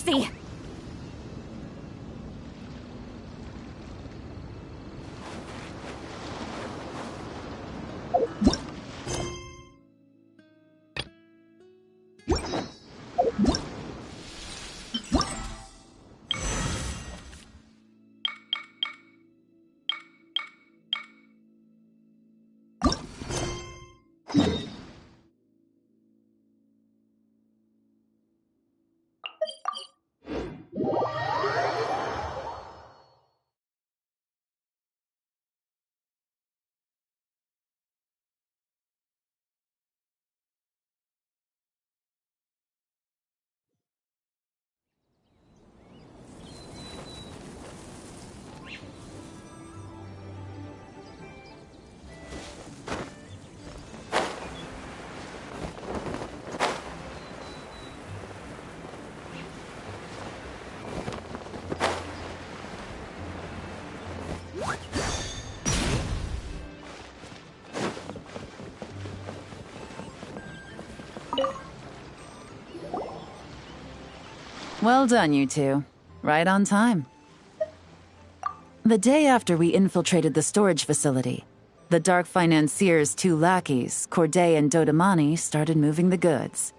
mercy! Well done, you two. Right on time. The day after we infiltrated the storage facility, the Dark Financier's two lackeys, Corday and Dodamani, started moving the goods.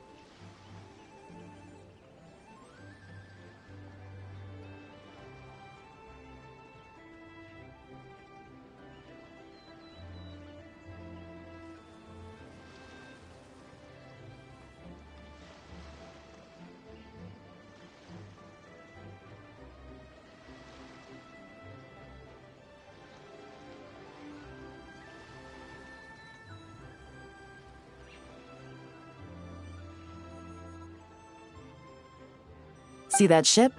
See that ship?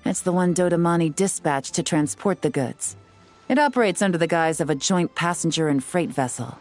It's the one Dodamani dispatched to transport the goods. It operates under the guise of a joint passenger and freight vessel.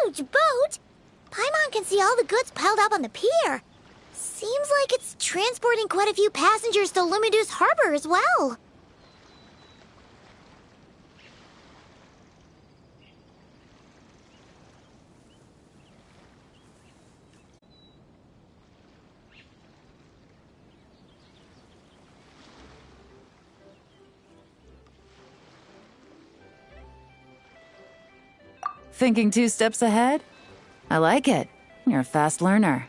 Huge boat! Paimon can see all the goods piled up on the pier. Seems like it's transporting quite a few passengers to Lumidu's harbor as well. Thinking 2 steps ahead? I like it. You're a fast learner.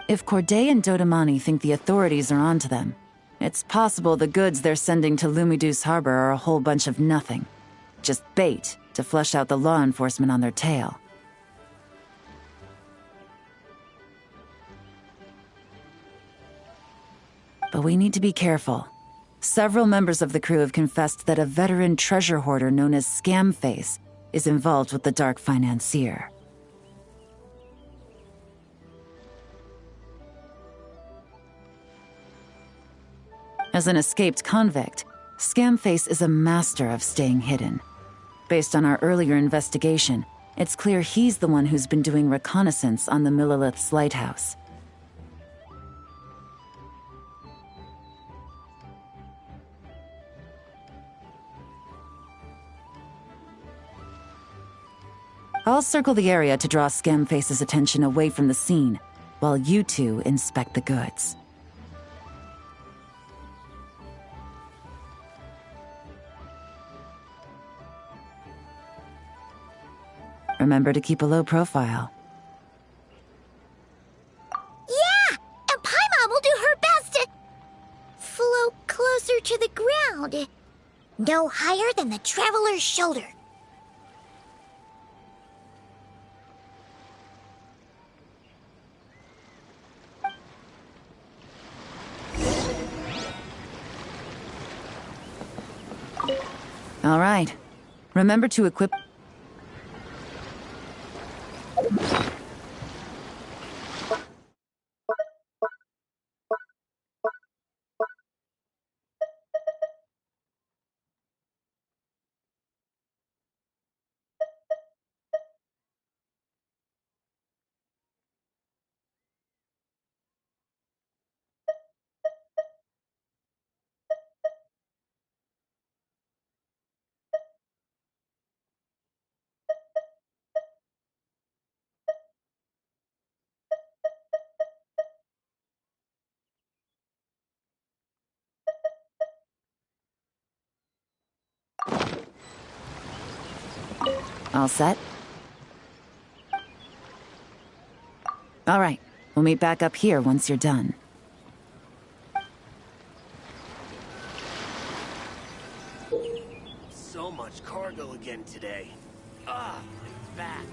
If Corday and Dodamani think the authorities are onto them, it's possible the goods they're sending to Lumidu's harbor are a whole bunch of nothing. Just bait to flush out the law enforcement on their tail. But we need to be careful. Several members of the crew have confessed that a veteran treasure hoarder known as Scamface is involved with the Dark Financier. As an escaped convict, Scamface is a master of staying hidden. Based on our earlier investigation, it's clear he's the one who's been doing reconnaissance on the Millilith's lighthouse. I'll circle the area to draw Scamface's attention away from the scene, while you two inspect the goods. Remember to keep a low profile. Yeah! And Paimon will do her best to float closer to the ground. No higher than the traveler's shoulder. All right. Remember to equip... All set? All right. We'll meet back up here once you're done. So much cargo again today. Ah, my back.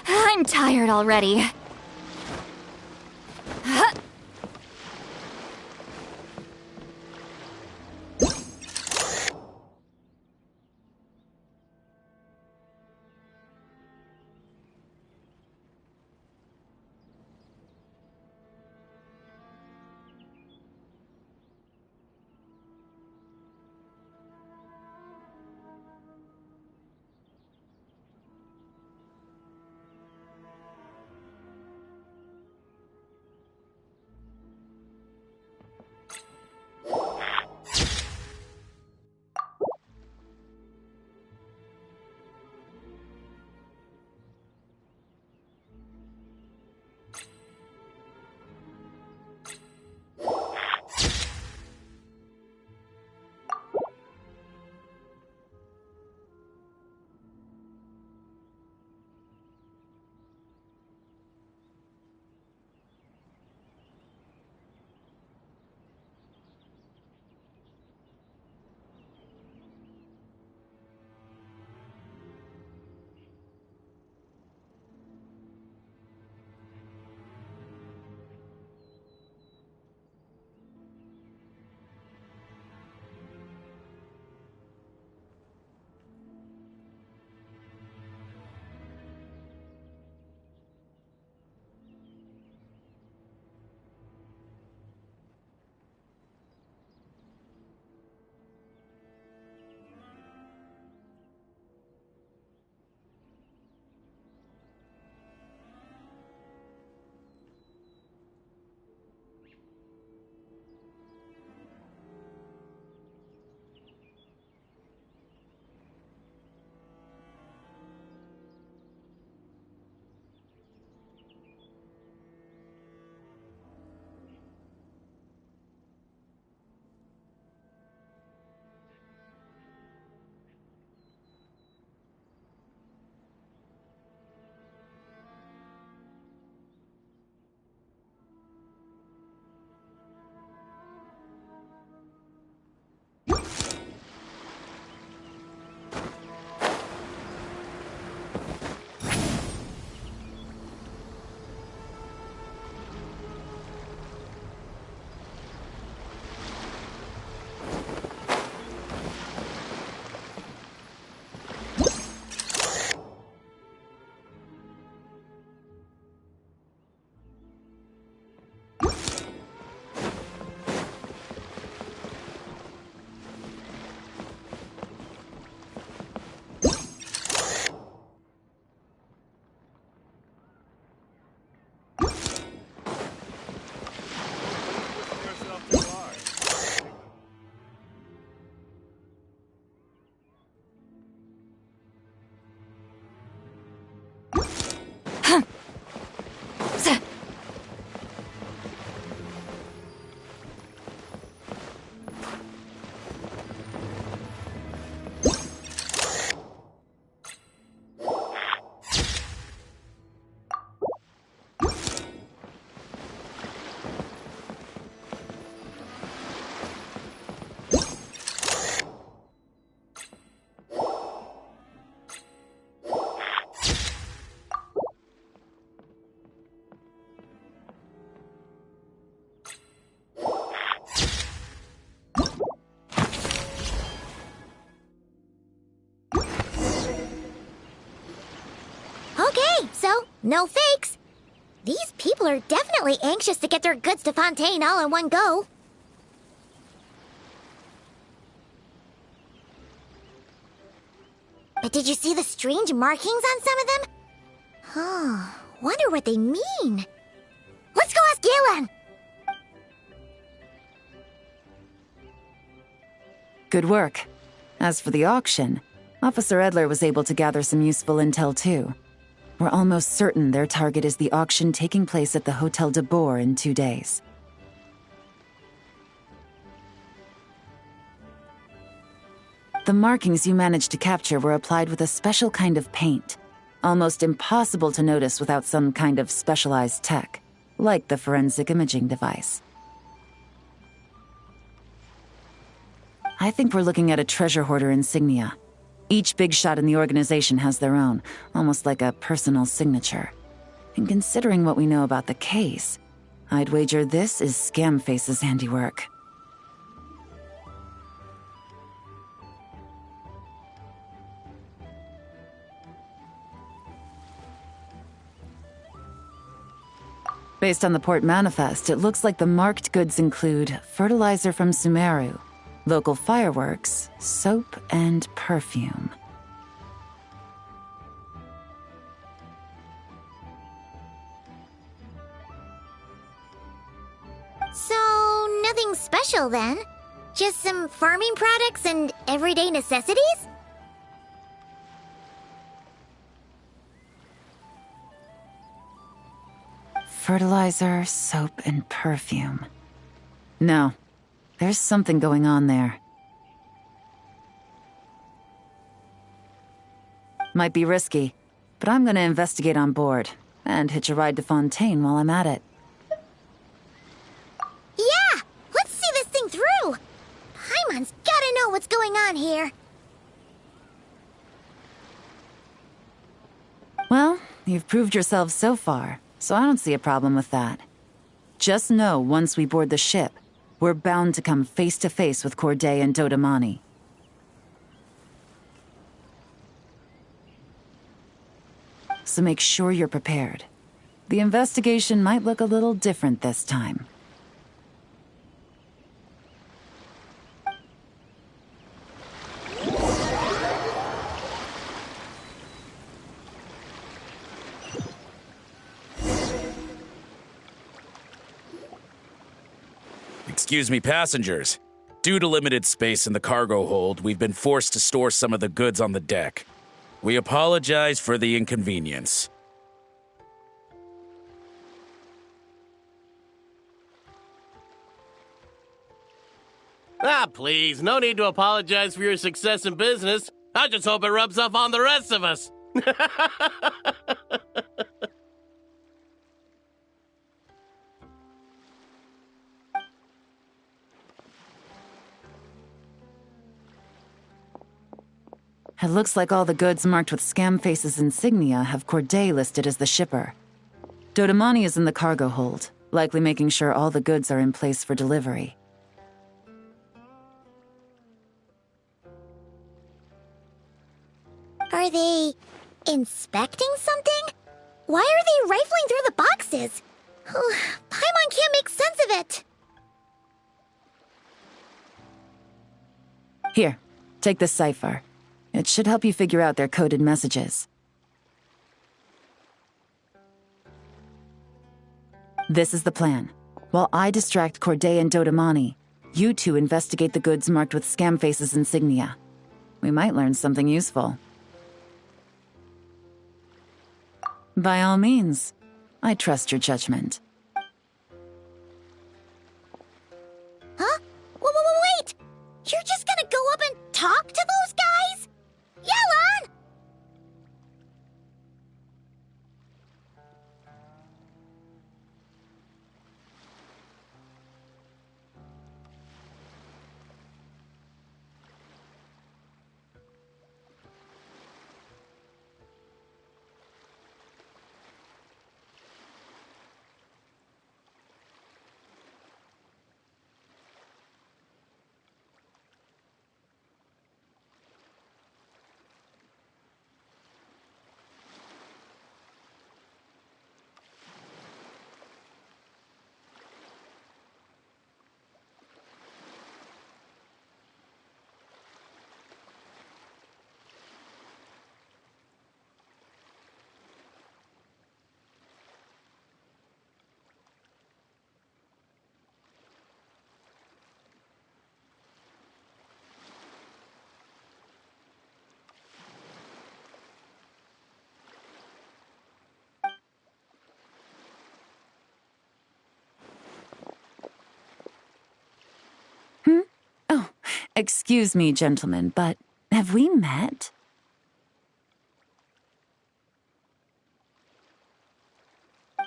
I'm tired already. Okay, so no fakes. These people are definitely anxious to get their goods to Fontaine all in one go. But did you see the strange markings on some of them? Huh, wonder what they mean. Let's go ask Yelan! Good work. As for the auction, Officer Edler was able to gather some useful intel too. We're almost certain their target is the auction taking place at the Hotel de Boer in 2 days. The markings you managed to capture were applied with a special kind of paint, almost impossible to notice without some kind of specialized tech, like the forensic imaging device. I think we're looking at a treasure hoarder insignia. Each big shot in the organization has their own, almost like a personal signature. And considering what we know about the case, I'd wager this is Scamface's handiwork. Based on the port manifest, it looks like the marked goods include fertilizer from Sumeru, local fireworks, soap, and perfume. So, nothing special then? Just some farming products and everyday necessities? Fertilizer, soap, and perfume. No, there's something going on there. Might be risky, but I'm gonna investigate on board, and hitch a ride to Fontaine while I'm at it. Yeah! Let's see this thing through! Paimon's gotta know what's going on here. Well, you've proved yourself so far, so I don't see a problem with that. Just know once we board the ship, we're bound to come face to face with Corday and Dodamani. So make sure you're prepared. The investigation might look a little different this time. Excuse me, passengers. Due to limited space in the cargo hold, we've been forced to store some of the goods on the deck. We apologize for the inconvenience. Ah, please, no need to apologize for your success in business. I just hope it rubs off on the rest of us. It looks like all the goods marked with Scamface's insignia have Corday listed as the shipper. Dodamani is in the cargo hold, likely making sure all the goods are in place for delivery. Are they inspecting something? Why are they rifling through the boxes? Paimon can't make sense of it. Here, take this cipher. It should help you figure out their coded messages. This is the plan. While I distract Corday and Dodamani, you two investigate the goods marked with Scamface's insignia. We might learn something useful. By all means, I trust your judgment. Huh? Wait! You're just gonna go up and talk to those guys? Yelan! Oh, excuse me, gentlemen, but have we met?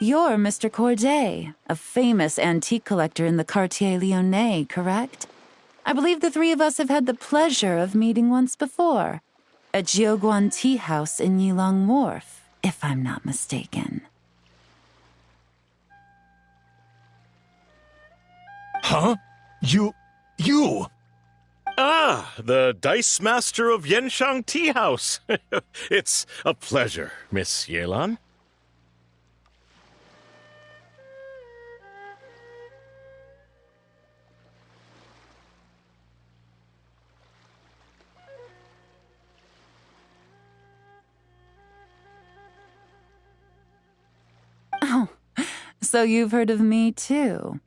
You're Mr. Corday, a famous antique collector in the Quartier Lyonnais, correct? I believe the three of us have had the pleasure of meeting once before. At Jiuguan Tea House in Yilong Wharf, if I'm not mistaken. Huh? You... Ah, the Dice Master of Yenshang Tea House. It's a pleasure, Miss Yelan. Oh, so you've heard of me too?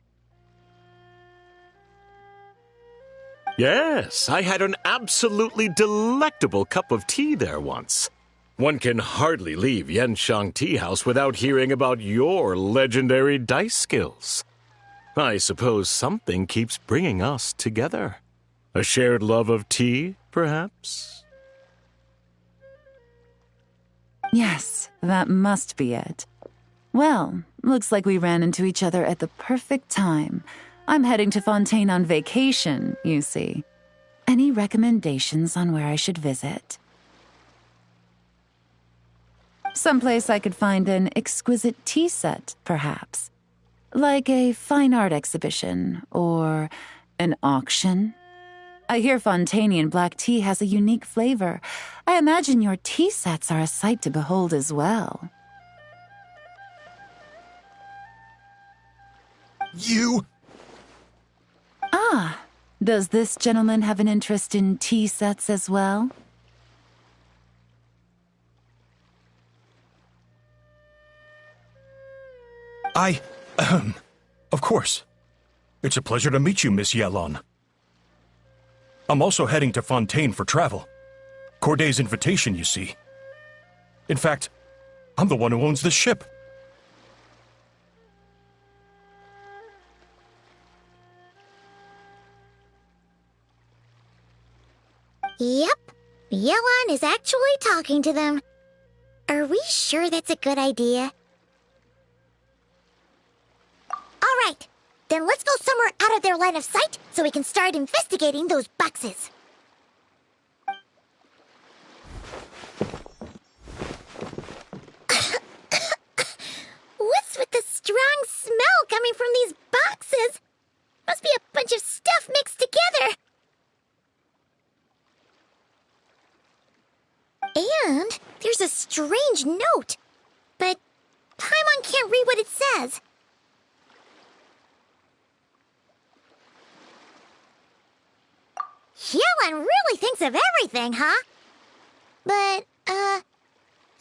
Yes, I had an absolutely delectable cup of tea there once. One can hardly leave Yenshang Tea House without hearing about your legendary dice skills. I suppose something keeps bringing us together. A shared love of tea, perhaps? Yes, that must be it. Well, looks like we ran into each other at the perfect time. I'm heading to Fontaine on vacation, you see. Any recommendations on where I should visit? Someplace I could find an exquisite tea set, perhaps. Like a fine art exhibition or an auction. I hear Fontainian black tea has a unique flavor. I imagine your tea sets are a sight to behold as well. You... Ah, does this gentleman have an interest in tea sets as well? Of course. It's a pleasure to meet you, Miss Yelan. I'm also heading to Fontaine for travel. Corday's invitation, you see. In fact, I'm the one who owns this ship. Yep, Yelan is actually talking to them. Are we sure that's a good idea? All right, then let's go somewhere out of their line of sight so we can start investigating those boxes. What's with the strong smell coming from these boxes? Must be a bunch of stuff mixed together. And there's a strange note. But Paimon can't read what it says. Yelan really thinks of everything, huh? But,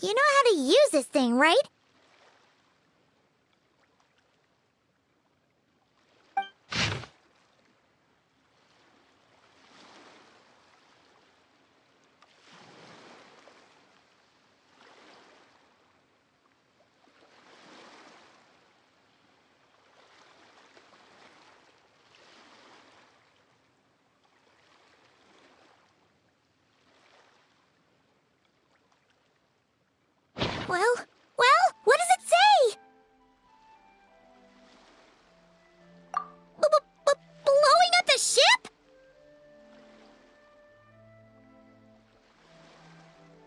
you know how to use this thing, right? Well, what does it say? Blowing up the ship?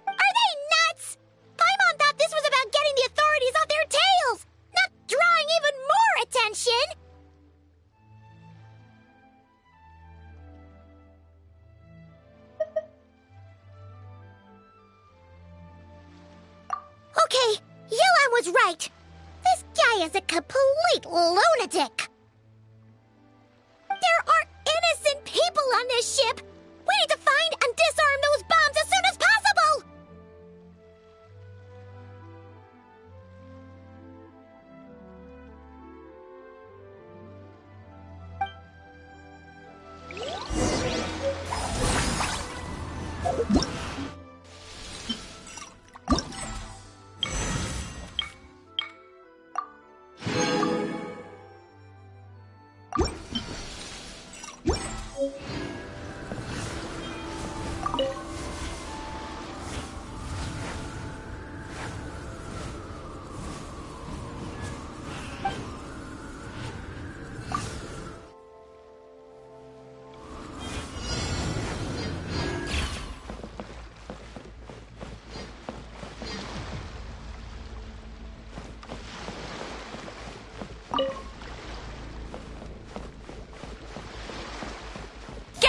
Are they nuts? Paimon thought this was about getting the authorities off their tails, not drawing even more attention. Okay, Yelan was right. This guy is a complete lunatic. There are innocent people on this ship. We need to find and disarm those bombs as soon as possible.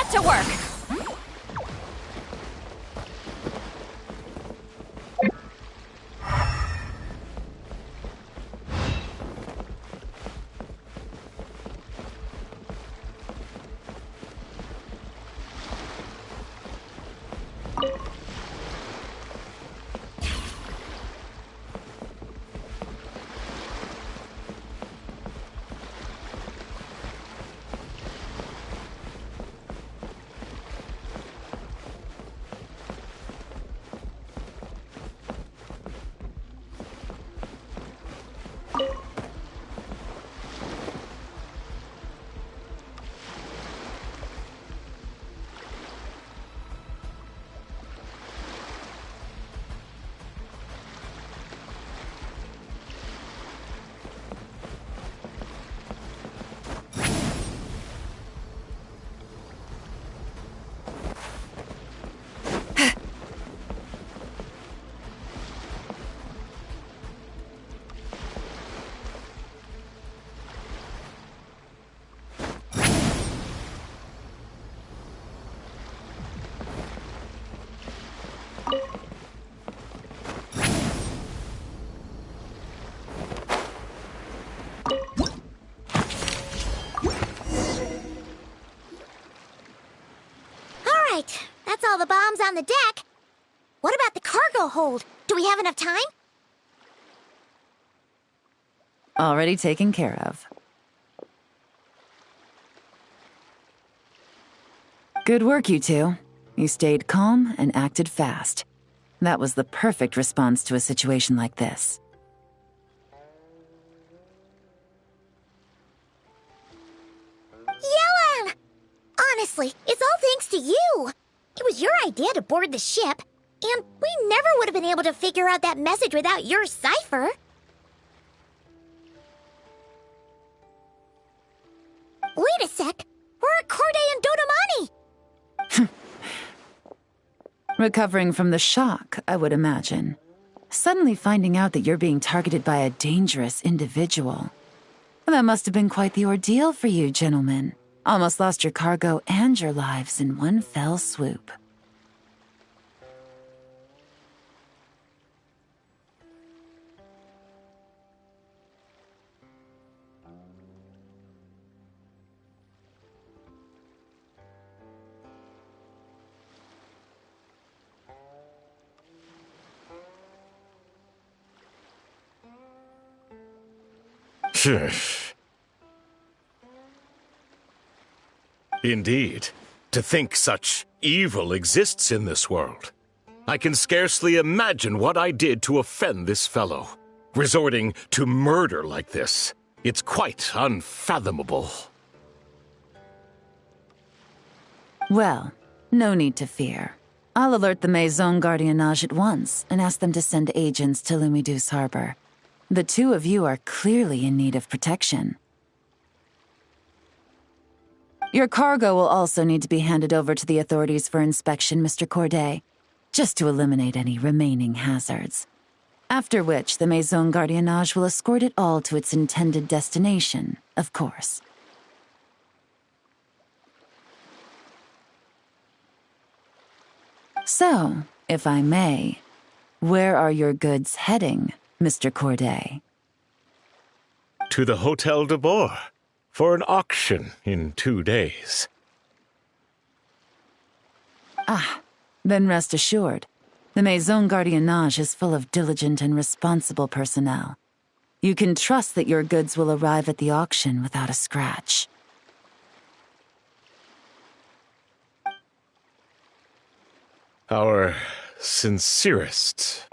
Get to work! Right, that's all the bombs on the deck. What about the cargo hold? Do we have enough time? Already taken care of. Good work, you two. You stayed calm and acted fast. That was the perfect response to a situation like this. Yelan! Honestly, it's all thanks to you. It was your idea to board the ship, and we never would have been able to figure out that message without your cipher. Wait a sec. We're at Corday and Dodamani. Recovering from the shock, I would imagine. Suddenly finding out that you're being targeted by a dangerous individual. That must have been quite the ordeal for you, gentlemen. Almost lost your cargo and your lives in one fell swoop. Indeed. To think such evil exists in this world. I can scarcely imagine what I did to offend this fellow. Resorting to murder like this. It's quite unfathomable. Well, no need to fear. I'll alert the Maison Gardiennage at once and ask them to send agents to Lumidus Harbor. The two of you are clearly in need of protection. Your cargo will also need to be handed over to the authorities for inspection, Mr. Corday, just to eliminate any remaining hazards. After which, the Maison Gardiennage will escort it all to its intended destination, of course. So, if I may, where are your goods heading, Mr. Corday? To the Hotel de Boer. For an auction in 2 days. Ah, then rest assured. The Maison Gardiennage is full of diligent and responsible personnel. You can trust that your goods will arrive at the auction without a scratch. Our sincerest.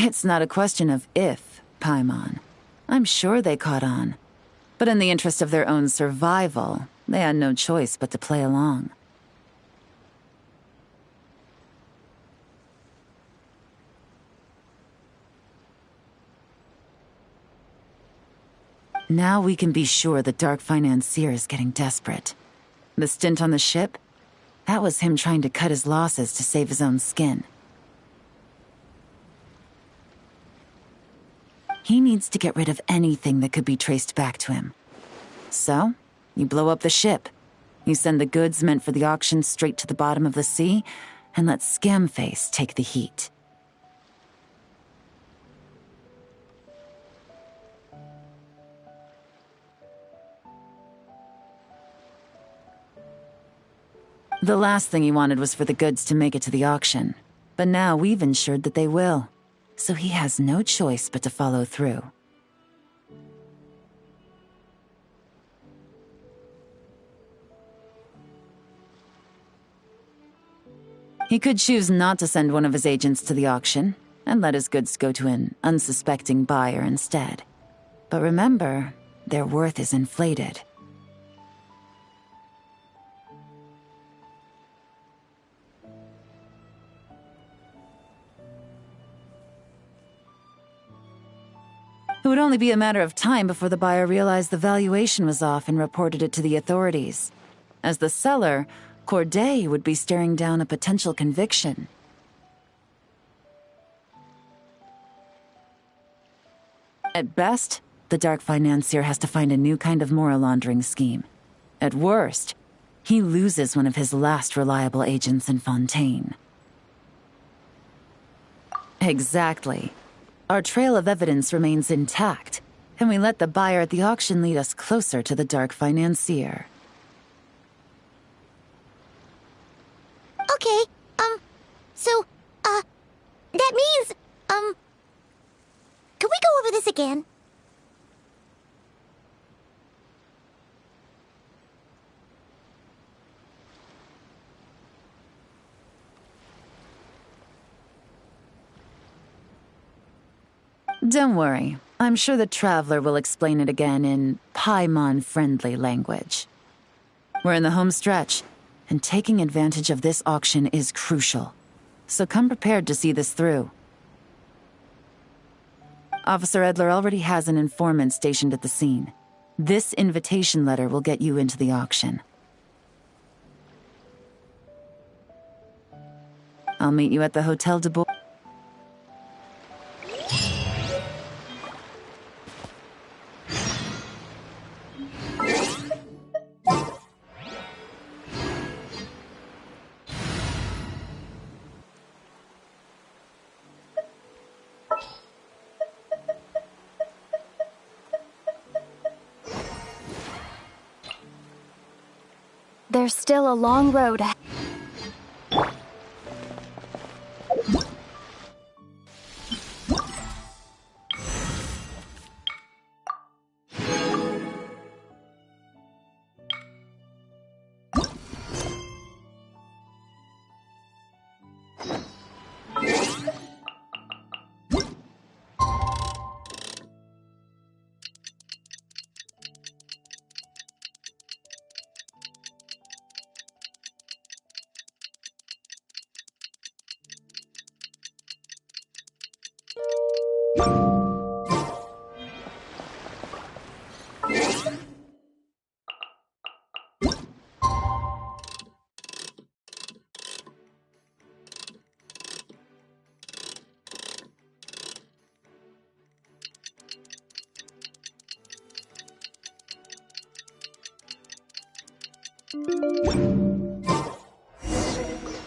It's not a question of if, Paimon. I'm sure they caught on. But in the interest of their own survival, they had no choice but to play along. Now we can be sure the Dark Financier is getting desperate. The stint on the ship? That was him trying to cut his losses to save his own skin. He needs to get rid of anything that could be traced back to him. So, you blow up the ship. You send the goods meant for the auction straight to the bottom of the sea, and let Scamface take the heat. The last thing he wanted was for the goods to make it to the auction. But now we've ensured that they will. So he has no choice but to follow through. He could choose not to send one of his agents to the auction, and let his goods go to an unsuspecting buyer instead. But remember, their worth is inflated. It would only be a matter of time before the buyer realized the valuation was off and reported it to the authorities. As the seller, Corday would be staring down a potential conviction. At best, the Dark Financier has to find a new kind of moral laundering scheme. At worst, he loses one of his last reliable agents in Fontaine. Exactly. Our trail of evidence remains intact, and we let the buyer at the auction lead us closer to the Dark Financier. Okay, that means, can we go over this again? Don't worry. I'm sure the Traveler will explain it again in Paimon-friendly language. We're in the home stretch, and taking advantage of this auction is crucial. So come prepared to see this through. Officer Edler already has an informant stationed at the scene. This invitation letter will get you into the auction. I'll meet you at the Hotel de Bois. There's still a long road ahead.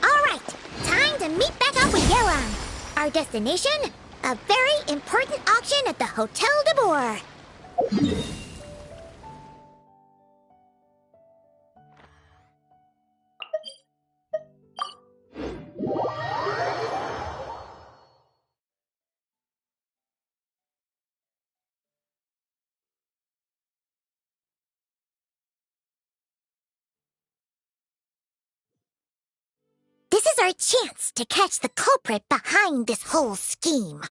Alright, time to meet back up with Yelan. Our destination? A very important auction at the Hotel de Bois. This is our chance to catch the culprit behind this whole scheme.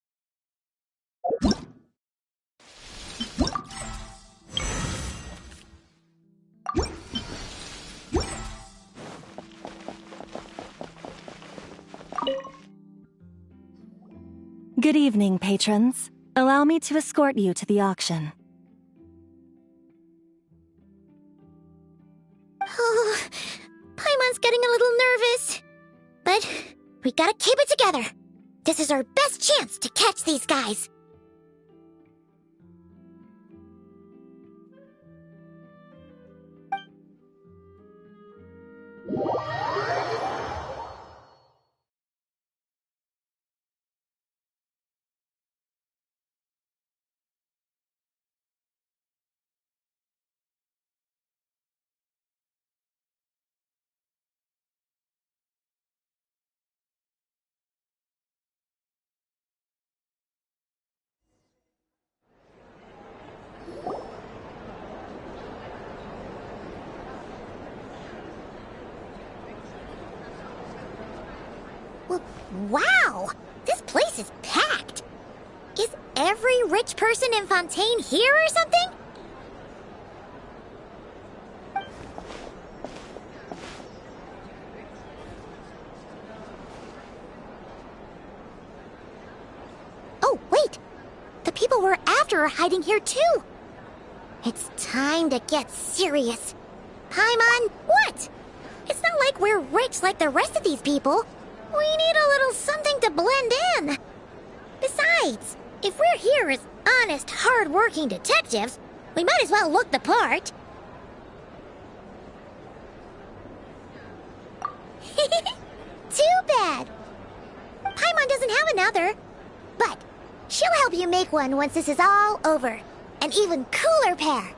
Good evening, patrons. Allow me to escort you to the auction. Oh, Paimon's getting a little nervous. But we gotta keep it together. This is our best chance to catch these guys. Well, wow! This place is packed! Is every rich person in Fontaine here or something? Oh, wait! The people we're after are hiding here too! It's time to get serious. Paimon, what? It's not like we're rich like the rest of these people. We need a little something to blend in. Besides, if we're here as honest, hard-working detectives, we might as well look the part. Too bad. Paimon doesn't have another. But she'll help you make one once this is all over. An even cooler pair.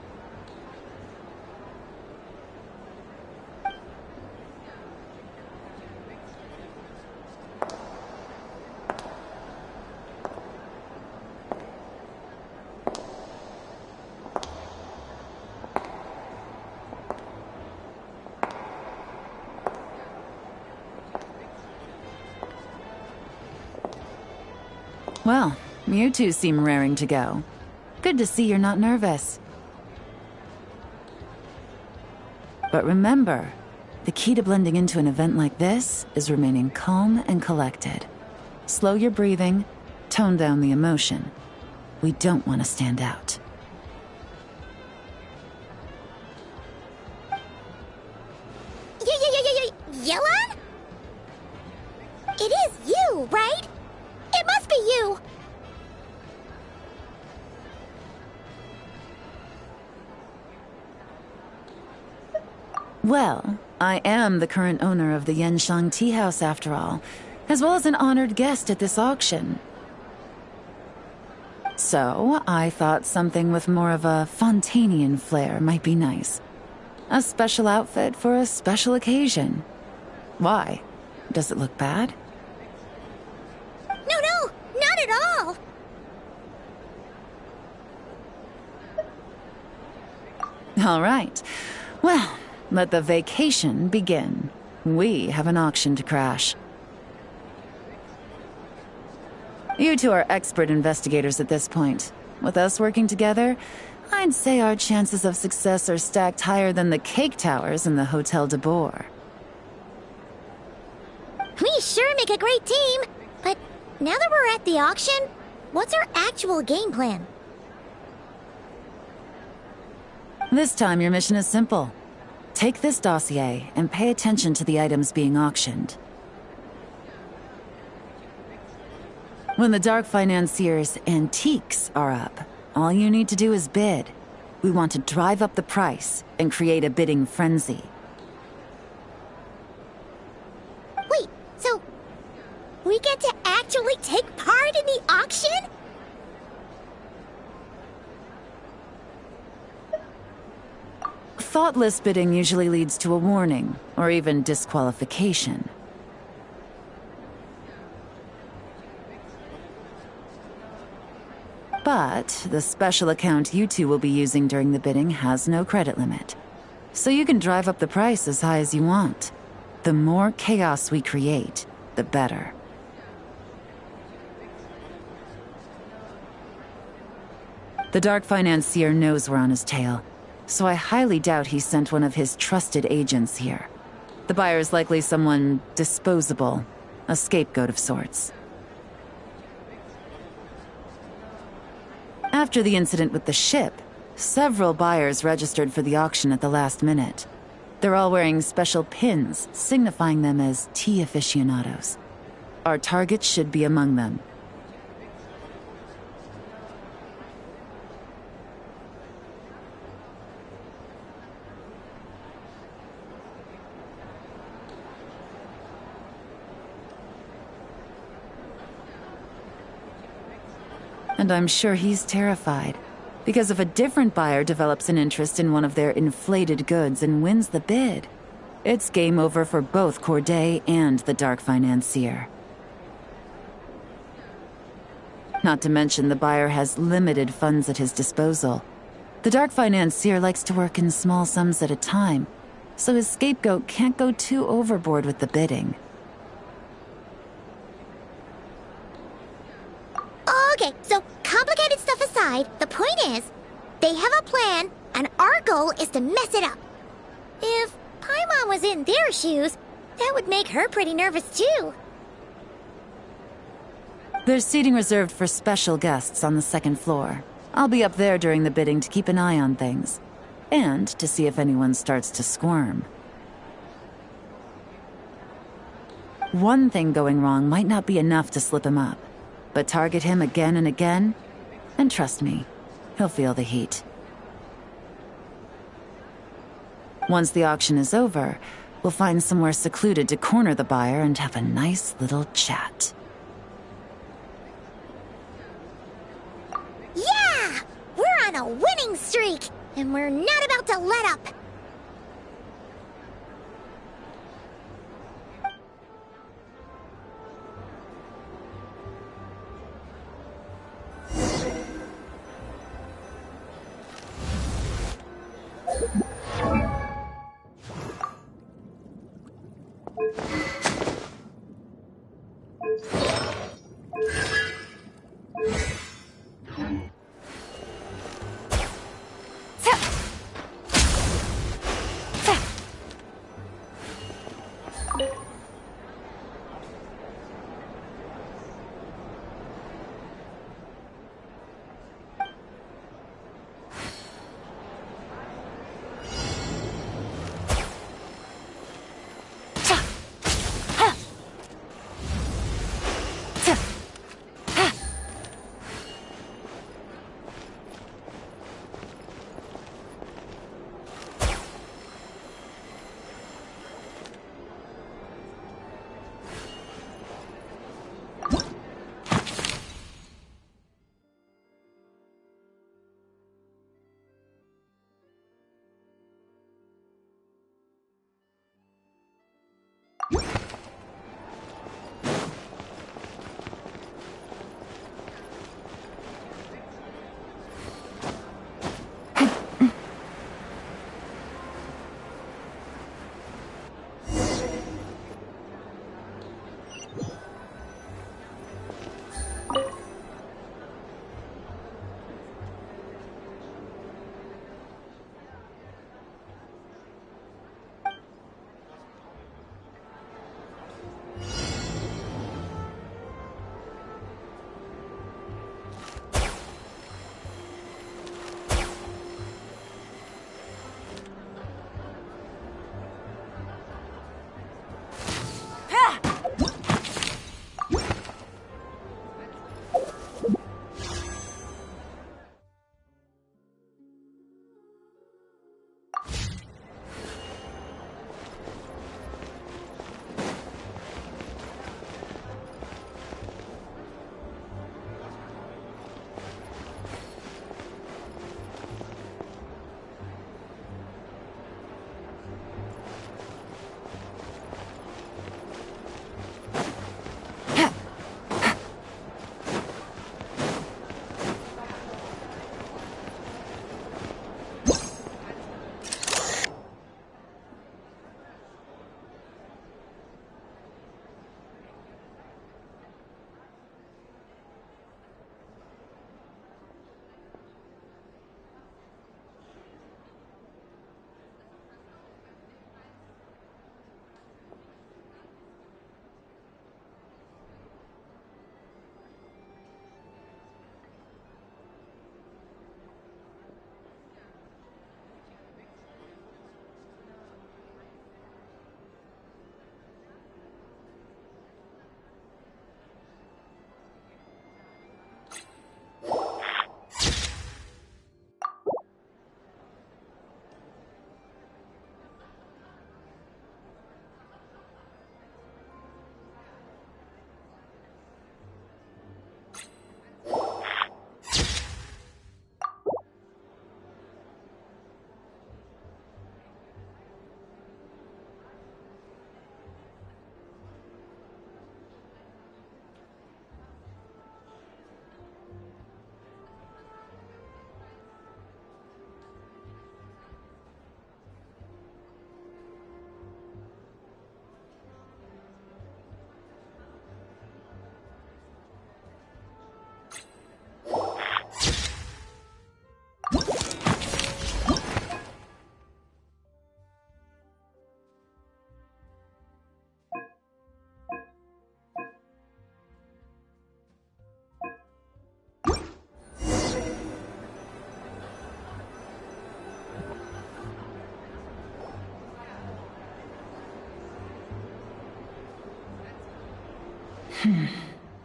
Well, you two seem raring to go. Good to see you're not nervous. But remember, the key to blending into an event like this is remaining calm and collected. Slow your breathing, tone down the emotion. We don't want to stand out. Yelan? It is you, right? It must be you! Well, I am the current owner of the Yenshang Tea House after all, as well as an honored guest at this auction. So, I thought something with more of a Fontainian flair might be nice. A special outfit for a special occasion. Why? Does it look bad? No, not at all! All right. Well, let the vacation begin. We have an auction to crash. You two are expert investigators at this point. With us working together, I'd say our chances of success are stacked higher than the cake towers in the Hotel de Boer. We sure make a great team, but now that we're at the auction, what's our actual game plan? This time your mission is simple. Take this dossier and pay attention to the items being auctioned. When the Dark Financier's antiques are up, all you need to do is bid. We want to drive up the price and create a bidding frenzy. Wait, so we get to actually take part in the auction? Thoughtless bidding usually leads to a warning, or even disqualification. But the special account you two will be using during the bidding has no credit limit. So you can drive up the price as high as you want. The more chaos we create, the better. The dark financier knows we're on his tail, so I highly doubt he sent one of his trusted agents here. The buyer's likely someone disposable, a scapegoat of sorts. After the incident with the ship, several buyers registered for the auction at the last minute. They're all wearing special pins, signifying them as tea aficionados. Our target should be among them. And I'm sure he's terrified. Because if a different buyer develops an interest in one of their inflated goods and wins the bid, it's game over for both Corday and the dark financier. Not to mention the buyer has limited funds at his disposal. The dark financier likes to work in small sums at a time, so his scapegoat can't go too overboard with the bidding. Okay, so complicated stuff aside, the point is, they have a plan, and our goal is to mess it up. If Paimon was in their shoes, that would make her pretty nervous too. There's seating reserved for special guests on the second floor. I'll be up there during the bidding to keep an eye on things, and to see if anyone starts to squirm. One thing going wrong might not be enough to slip him up. But target him again and again, and trust me, he'll feel the heat. Once the auction is over, we'll find somewhere secluded to corner the buyer and have a nice little chat. Yeah! We're on a winning streak, and we're not about to let up.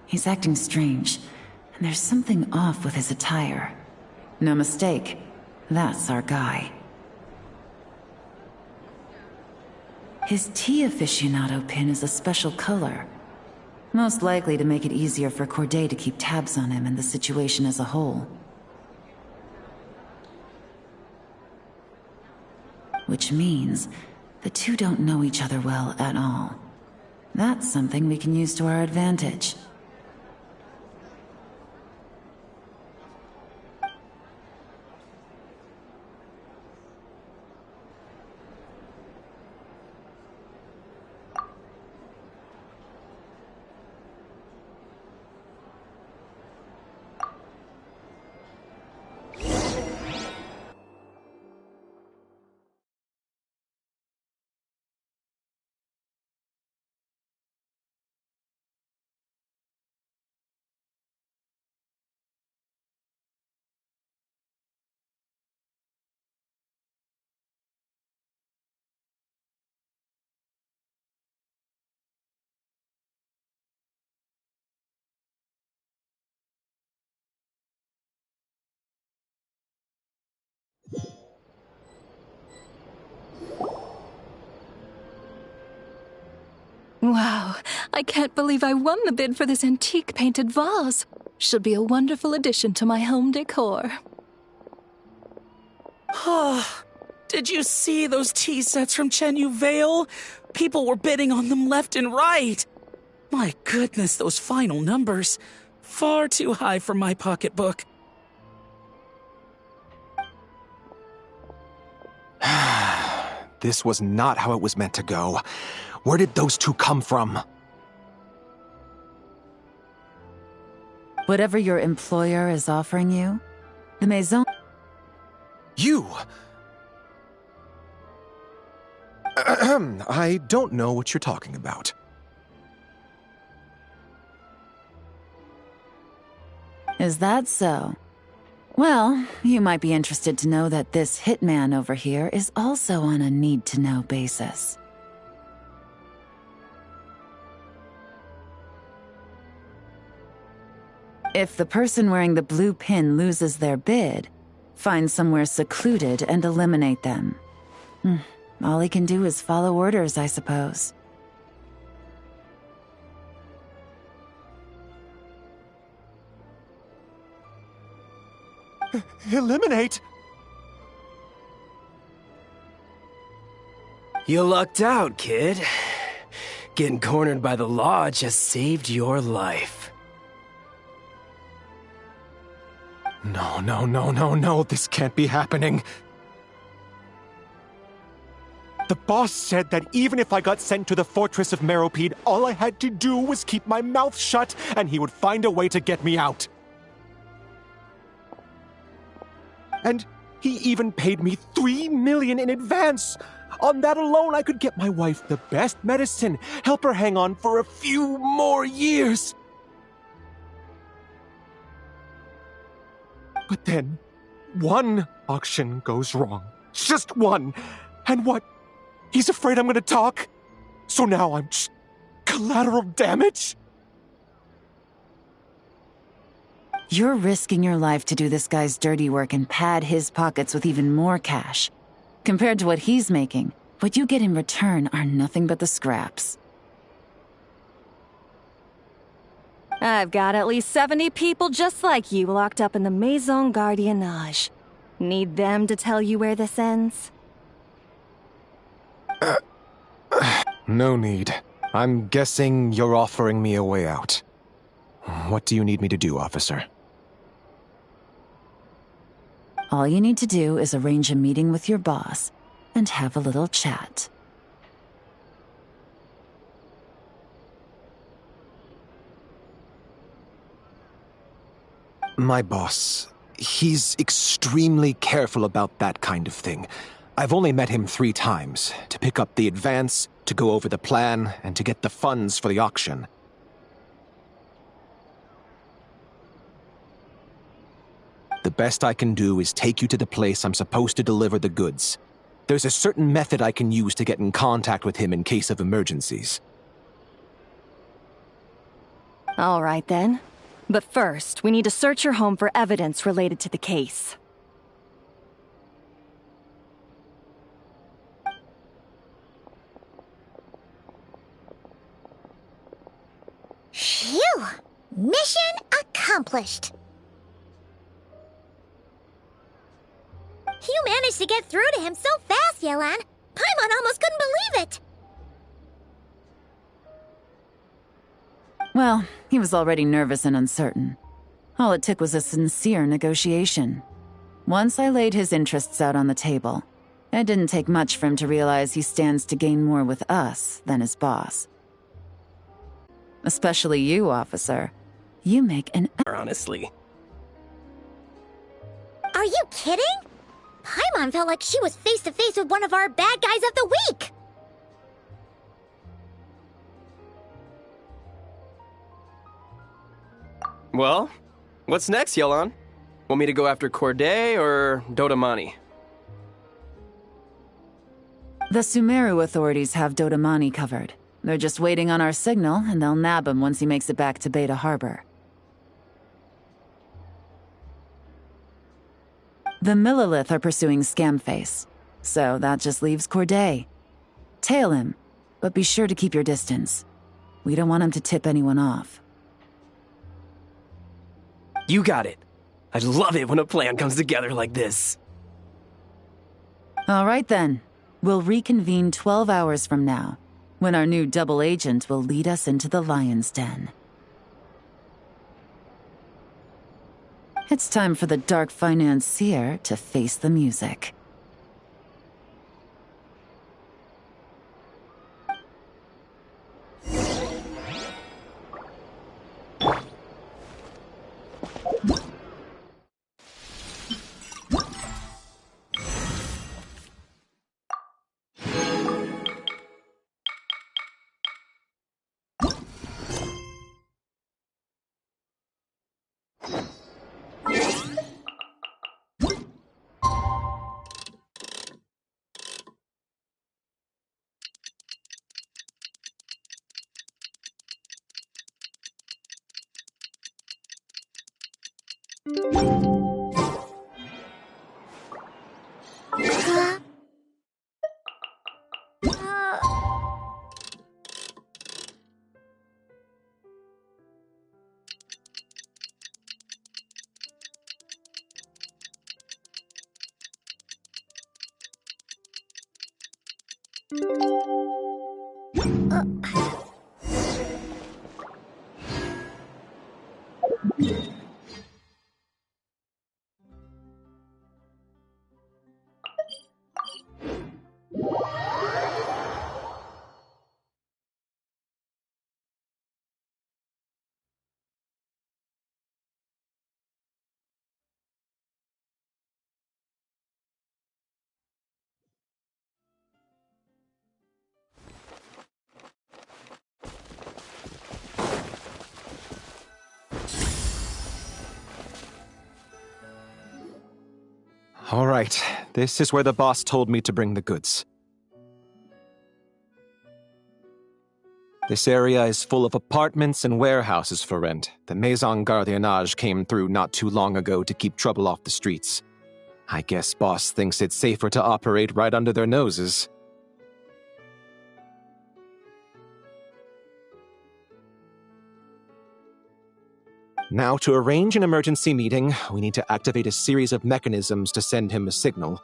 He's acting strange, and there's something off with his attire. No mistake, that's our guy. His tea aficionado pin is a special color. Most likely to make it easier for Corday to keep tabs on him and the situation as a whole. Which means the two don't know each other well at all. That's something we can use to our advantage. Wow, I can't believe I won the bid for this antique painted vase. Should be a wonderful addition to my home decor. Did you see those tea sets from Chenyu Vale? People were bidding on them left and right. My goodness, those final numbers. Far too high for my pocketbook. This was not how it was meant to go. Where did those two come from? Whatever your employer is offering you, the Maison... You! I don't know what you're talking about. Is that so? Well, you might be interested to know that this hitman over here is also on a need-to-know basis. If the person wearing the blue pin loses their bid, find somewhere secluded and eliminate them. All he can do is follow orders, I suppose. Eliminate? You lucked out, kid. Getting cornered by the law just saved your life. No, this can't be happening. The boss said that even if I got sent to the Fortress of Meropide, all I had to do was keep my mouth shut, and he would find a way to get me out. And he even paid me $3 million in advance. On that alone, I could get my wife the best medicine, help her hang on for a few more years. But then, one auction goes wrong. Just one. And what? He's afraid I'm gonna talk? So now I'm just collateral damage? You're risking your life to do this guy's dirty work and pad his pockets with even more cash. Compared to what he's making, what you get in return are nothing but the scraps. I've got at least 70 people just like you locked up in the Maison Gardiennage. Need them to tell you where this ends? No need. I'm guessing you're offering me a way out. What do you need me to do, officer? All you need to do is arrange a meeting with your boss and have a little chat. My boss, he's extremely careful about that kind of thing. I've only met him 3 times, to pick up the advance, to go over the plan, and to get the funds for the auction. The best I can do is take you to the place I'm supposed to deliver the goods. There's a certain method I can use to get in contact with him in case of emergencies. All right then. But first, we need to search your home for evidence related to the case. Phew! Mission accomplished. You managed to get through to him so fast, Yelan. Paimon almost couldn't believe it. Well, he was already nervous and uncertain. All it took was a sincere negotiation. Once I laid his interests out on the table, it didn't take much for him to realize he stands to gain more with us than his boss. Especially you, officer. You make an... Honestly. Are you kidding? Paimon felt like she was face to face with one of our bad guys of the week. Well, what's next, Yelan? Want me to go after Corday or Dodamani? The Sumeru authorities have Dodamani covered. They're just waiting on our signal, and they'll nab him once he makes it back to Beta Harbor. The Millilith are pursuing Scamface, so that just leaves Corday. Tail him, but be sure to keep your distance. We don't want him to tip anyone off. You got it. I love it when a plan comes together like this. All right then. We'll reconvene 12 hours from now, when our new double agent will lead us into the Lion's Den. It's time for the dark financier to face the music. All right, this is where the boss told me to bring the goods. This area is full of apartments and warehouses for rent. The Maison Gardiennage came through not too long ago to keep trouble off the streets. I guess boss thinks it's safer to operate right under their noses. Now, to arrange an emergency meeting, we need to activate a series of mechanisms to send him a signal.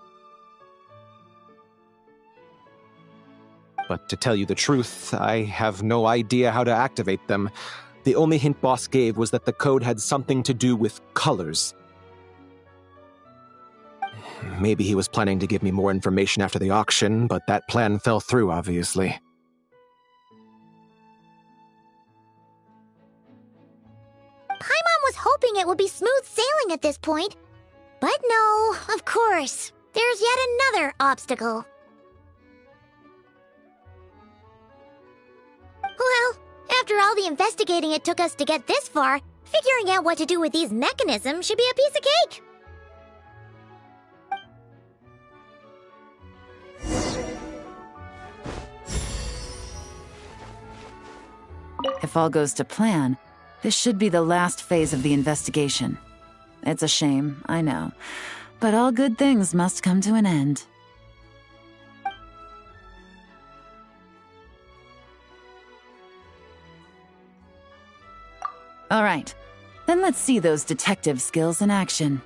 But to tell you the truth, I have no idea how to activate them. The only hint boss gave was that the code had something to do with colors. Maybe he was planning to give me more information after the auction, but that plan fell through, obviously. Paimon was hoping it would be smooth sailing at this point. But no, of course. There's yet another obstacle. Well, after all the investigating it took us to get this far, figuring out what to do with these mechanisms should be a piece of cake. If all goes to plan, This should be the last phase of the investigation. It's a shame, I know. But all good things must come to an end. All right, then let's see those detective skills in action.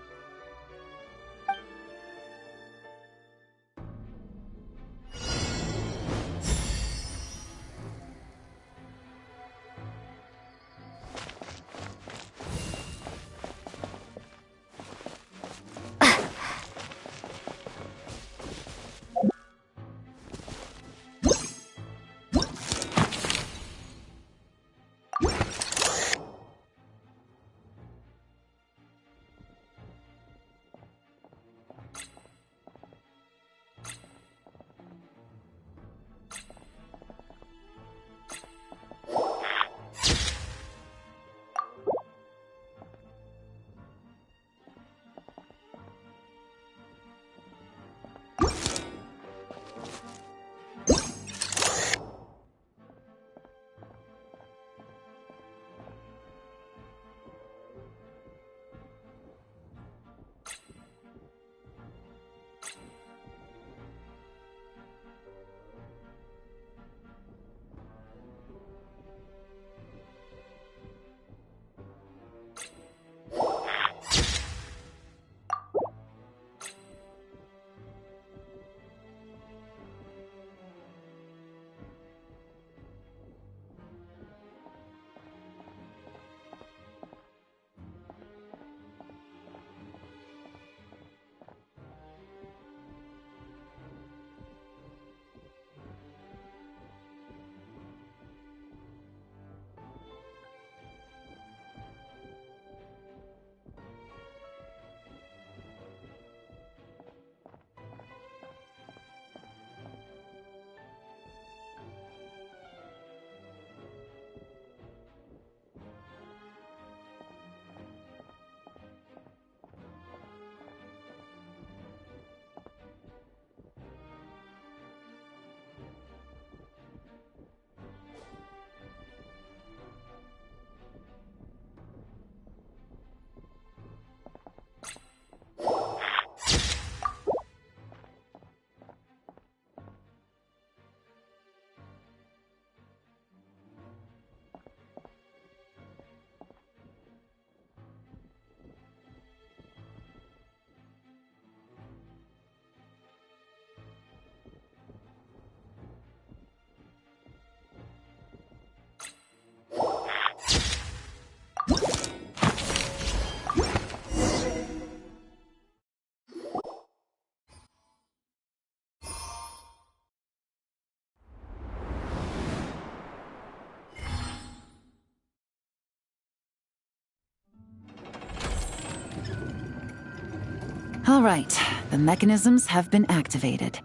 All right, the mechanisms have been activated.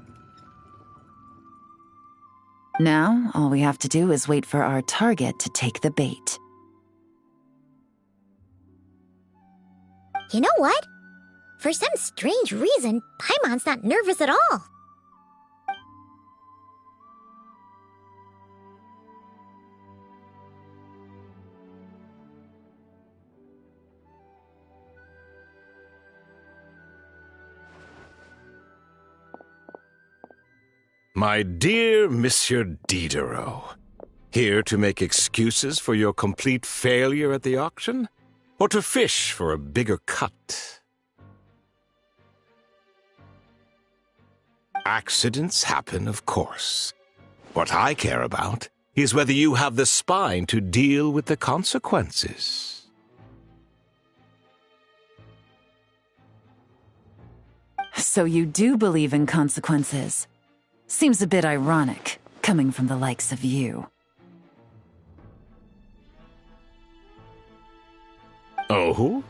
Now, all we have to do is wait for our target to take the bait. You know what? For some strange reason, Paimon's not nervous at all. My dear Monsieur Diderot, here to make excuses for your complete failure at the auction? Or to fish for a bigger cut? Accidents happen, of course. What I care about is whether you have the spine to deal with the consequences. So you do believe in consequences? Seems a bit ironic, coming from the likes of you. Oh?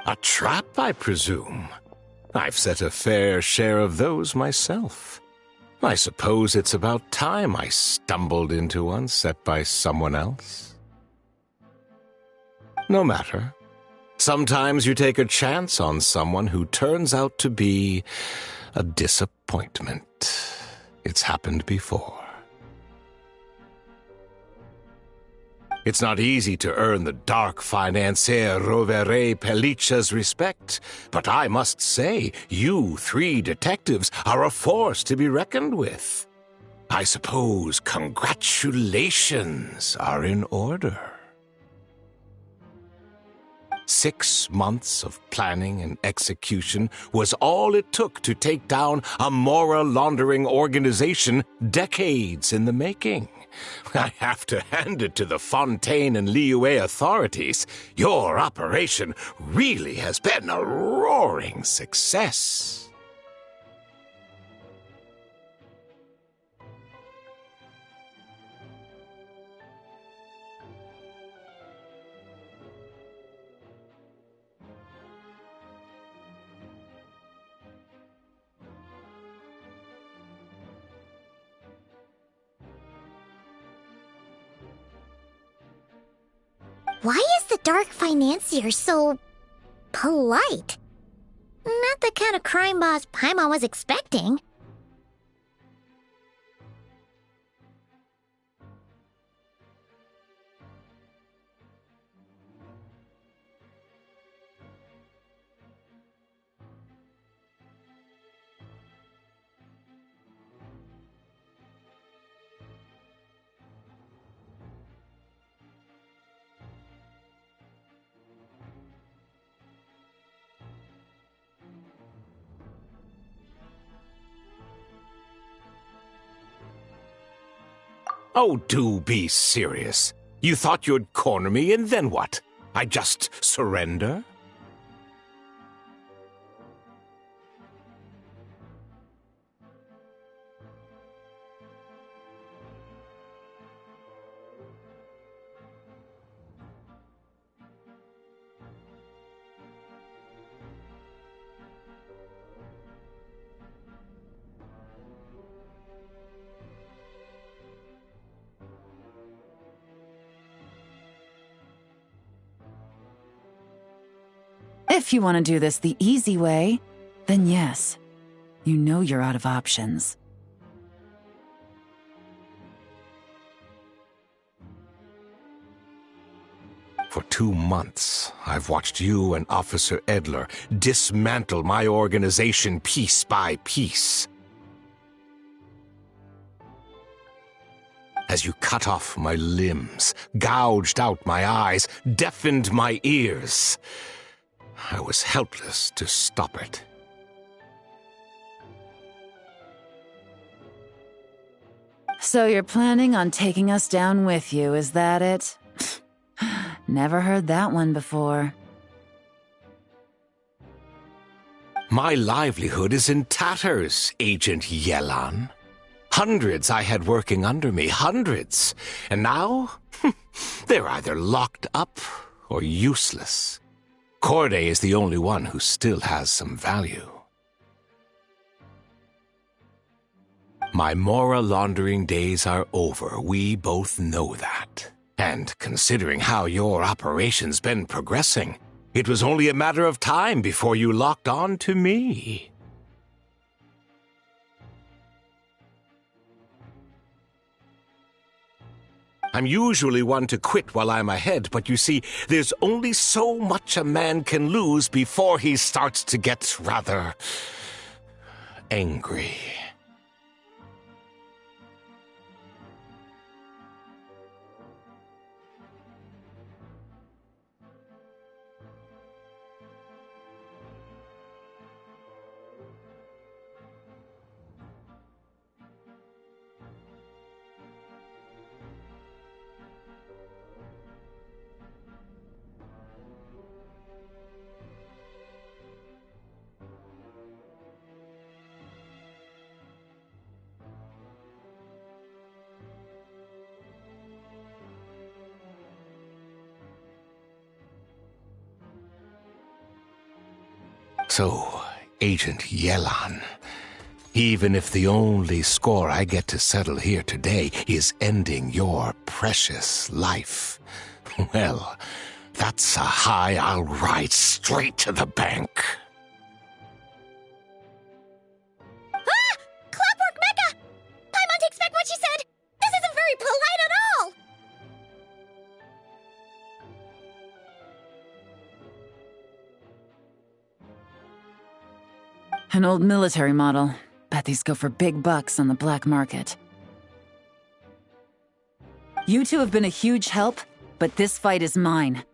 A trap, I presume? I've set a fair share of those myself. I suppose it's about time I stumbled into one set by someone else. No matter. Sometimes you take a chance on someone who turns out to be a disappointment. It's happened before. It's not easy to earn the dark financier Rovere Pelliccia's respect, but I must say, you three detectives are a force to be reckoned with. I suppose congratulations are in order. 6 months of planning and execution was all it took to take down a moral laundering organization decades in the making. I have to hand it to the Fontaine and Liyue authorities. Your operation really has been a roaring success. Why is the dark financier so polite? Not the kind of crime boss Paimon was expecting. Oh, do be serious. You thought you'd corner me, and then what? I just surrender? If you want to do this the easy way, then yes. You know you're out of options. For 2 months, I've watched you and Officer Edler dismantle my organization piece by piece. As you cut off my limbs, gouged out my eyes, deafened my ears, I was helpless to stop it. So you're planning on taking us down with you, is that it? Never heard that one before. My livelihood is in tatters, Agent Yelan. Hundreds I had working under me, hundreds. And now, they're either locked up or useless. Corday is the only one who still has some value. My moral laundering days are over. We both know that. And considering how your operation's been progressing, it was only a matter of time before you locked on to me. I'm usually one to quit while I'm ahead, but you see, there's only so much a man can lose before he starts to get rather angry. So, Agent Yelan, even if the only score I get to settle here today is ending your precious life, well, that's a high I'll ride straight to the bank. Ah! Clockwork Mecha! Paimon takes back what she said! This isn't very polite at all! An old military model. Bet these go for big bucks on the black market. You two have been a huge help, but this fight is mine.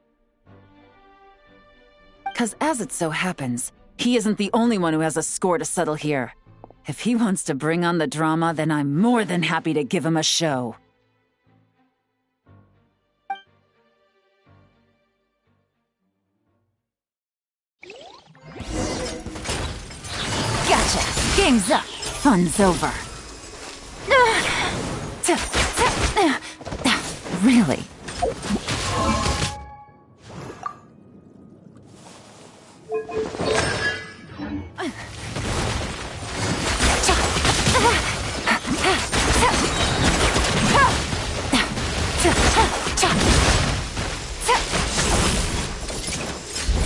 'Cause as it so happens, he isn't the only one who has a score to settle here. If he wants to bring on the drama, then I'm more than happy to give him a show. Gotcha! Game's up! Fun's over. Really?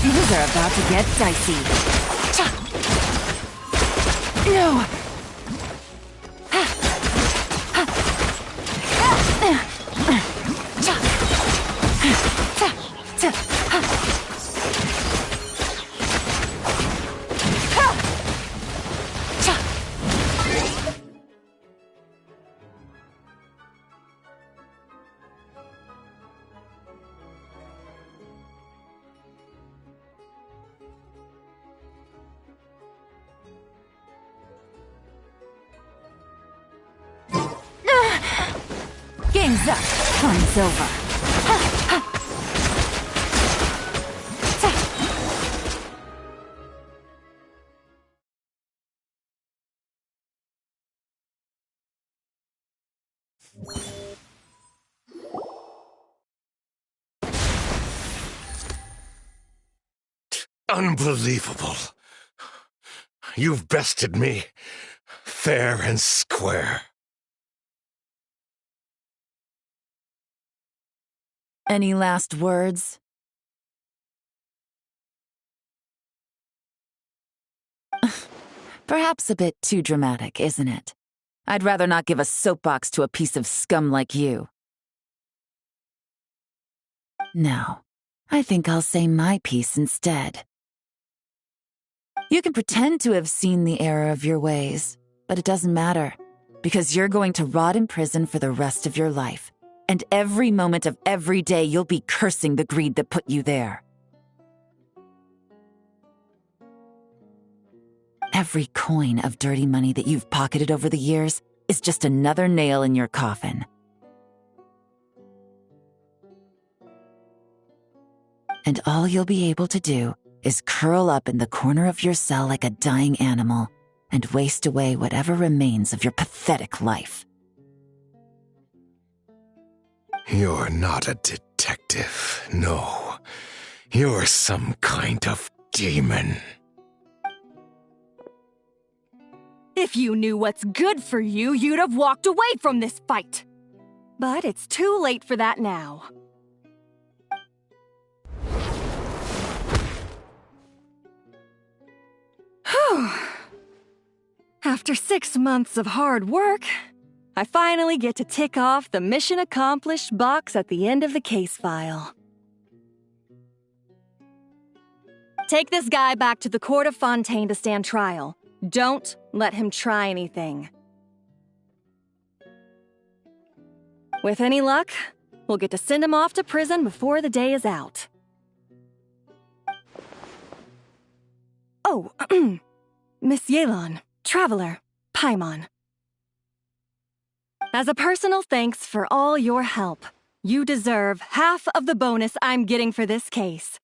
Things are about to get dicey. No! Game's up. Fun's over. Unbelievable. You've bested me, fair and square. Any last words? Perhaps a bit too dramatic, isn't it? I'd rather not give a soapbox to a piece of scum like you. No, I think I'll say my piece instead. You can pretend to have seen the error of your ways, but it doesn't matter, because you're going to rot in prison for the rest of your life. And every moment of every day you'll be cursing the greed that put you there. Every coin of dirty money that you've pocketed over the years is just another nail in your coffin. And all you'll be able to do is curl up in the corner of your cell like a dying animal and waste away whatever remains of your pathetic life. You're not a detective, no. You're some kind of demon. If you knew what's good for you, you'd have walked away from this fight. But it's too late for that now. Whew. After 6 months of hard work, I finally get to tick off the mission accomplished box at the end of the case file. Take this guy back to the court of Fontaine to stand trial. Don't let him try anything. With any luck, we'll get to send him off to prison before the day is out. Oh, Miss Yelan, Traveler, Paimon. As a personal thanks for all your help, you deserve half of the bonus I'm getting for this case.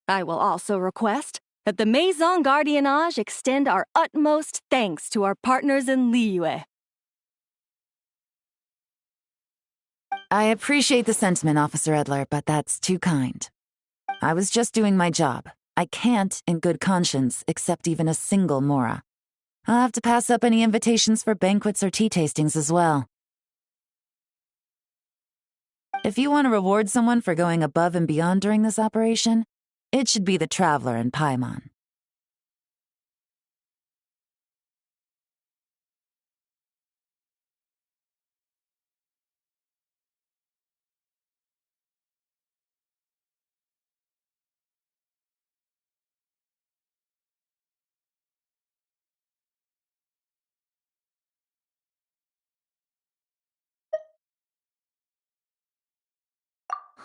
I will also request that the Maison Gardiennage extend our utmost thanks to our partners in Liyue. I appreciate the sentiment, Officer Edler, but that's too kind. I was just doing my job. I can't, in good conscience, accept even a single mora. I'll have to pass up any invitations for banquets or tea tastings as well. If you want to reward someone for going above and beyond during this operation, it should be the Traveler and Paimon.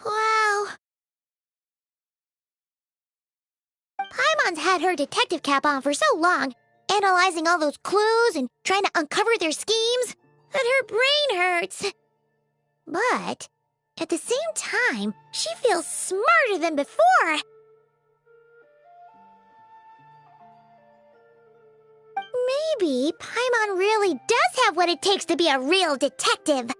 Wow. Paimon's had her detective cap on for so long, analyzing all those clues and trying to uncover their schemes, that her brain hurts. But at the same time, she feels smarter than before. Maybe Paimon really does have what it takes to be a real detective.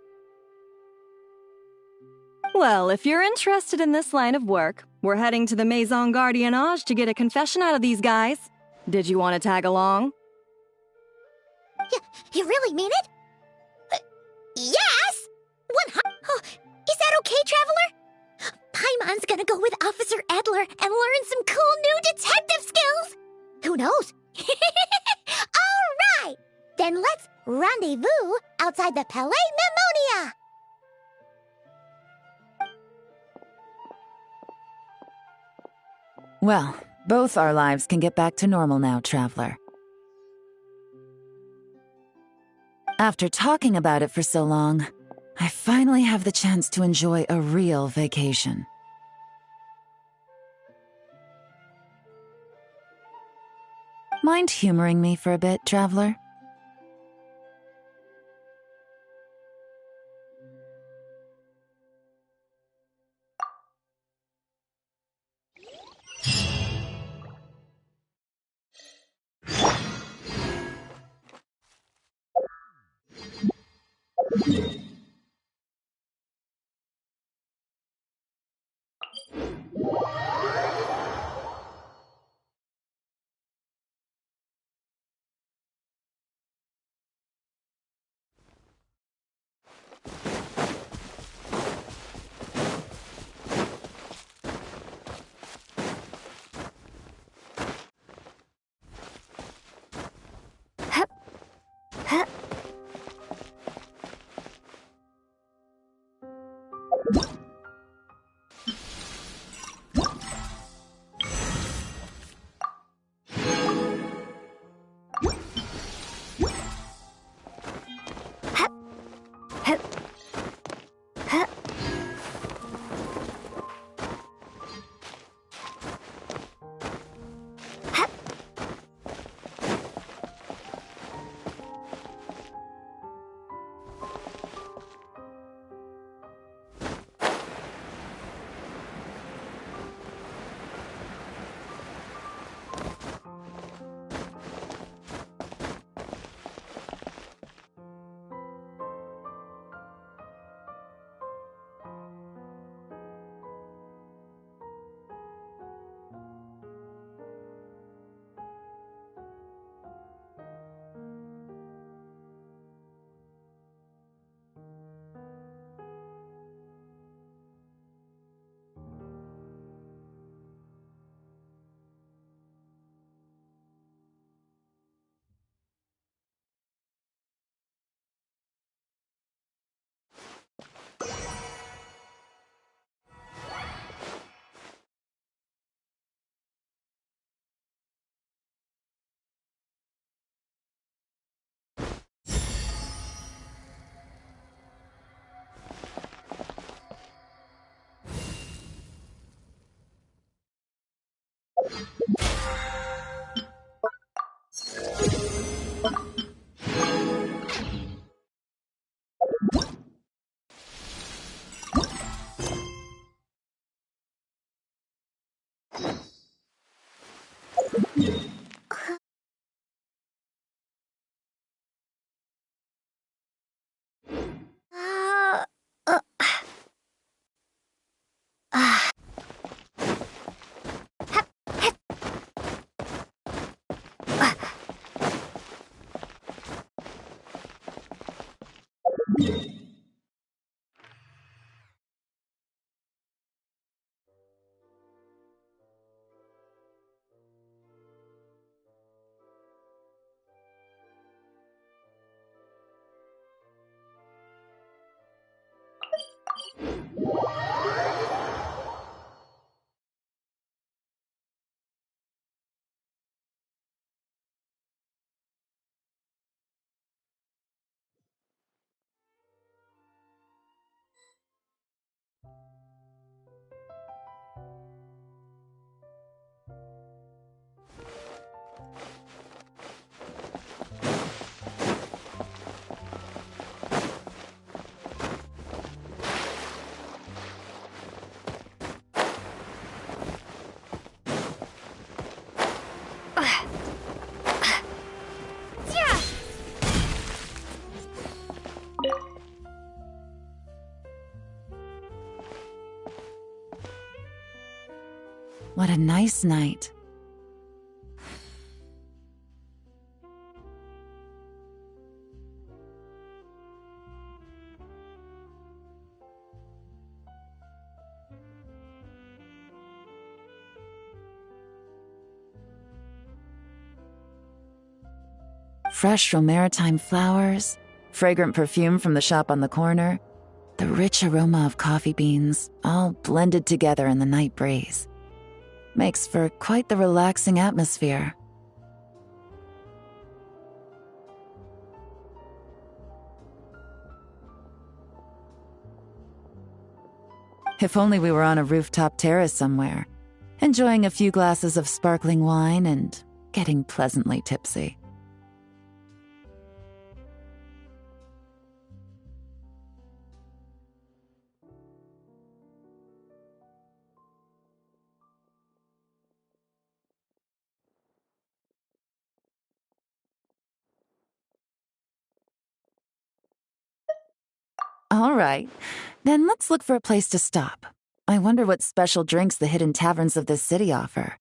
Well, if you're interested in this line of work, we're heading to the Maison Gardiennage to get a confession out of these guys. Did you want to tag along? You really mean it? Yes! Oh, is that okay, Traveler? Paimon's gonna go with Officer Adler and learn some cool new detective skills! Who knows? All right! Then let's rendezvous outside the Palais Mnemonia! Well, both our lives can get back to normal now, Traveler. After talking about it for so long, I finally have the chance to enjoy a real vacation. Mind humoring me for a bit, Traveler? what a nice night. Fresh maritime flowers, fragrant perfume from the shop on the corner, the rich aroma of coffee beans, all blended together in the night breeze. Makes for quite the relaxing atmosphere. If only we were on a rooftop terrace somewhere, enjoying a few glasses of sparkling wine and getting pleasantly tipsy. All right, then let's look for a place to stop. I wonder what special drinks the hidden taverns of this city offer.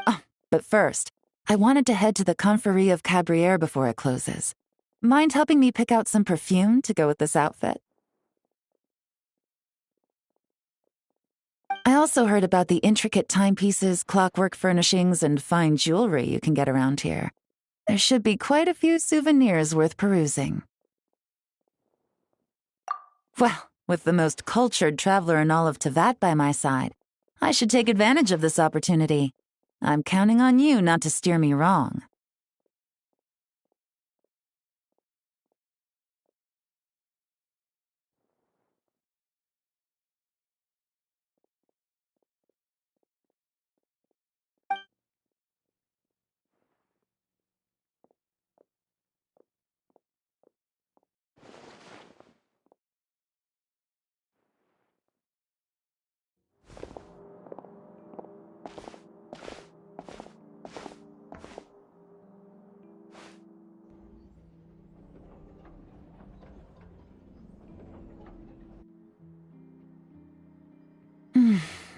Oh, but first, I wanted to head to the Confrérie of Cabrières before it closes. Mind helping me pick out some perfume to go with this outfit? I also heard about the intricate timepieces, clockwork furnishings, and fine jewelry you can get around here. There should be quite a few souvenirs worth perusing. Well, with the most cultured traveler in all of Tevat by my side, I should take advantage of this opportunity. I'm counting on you not to steer me wrong.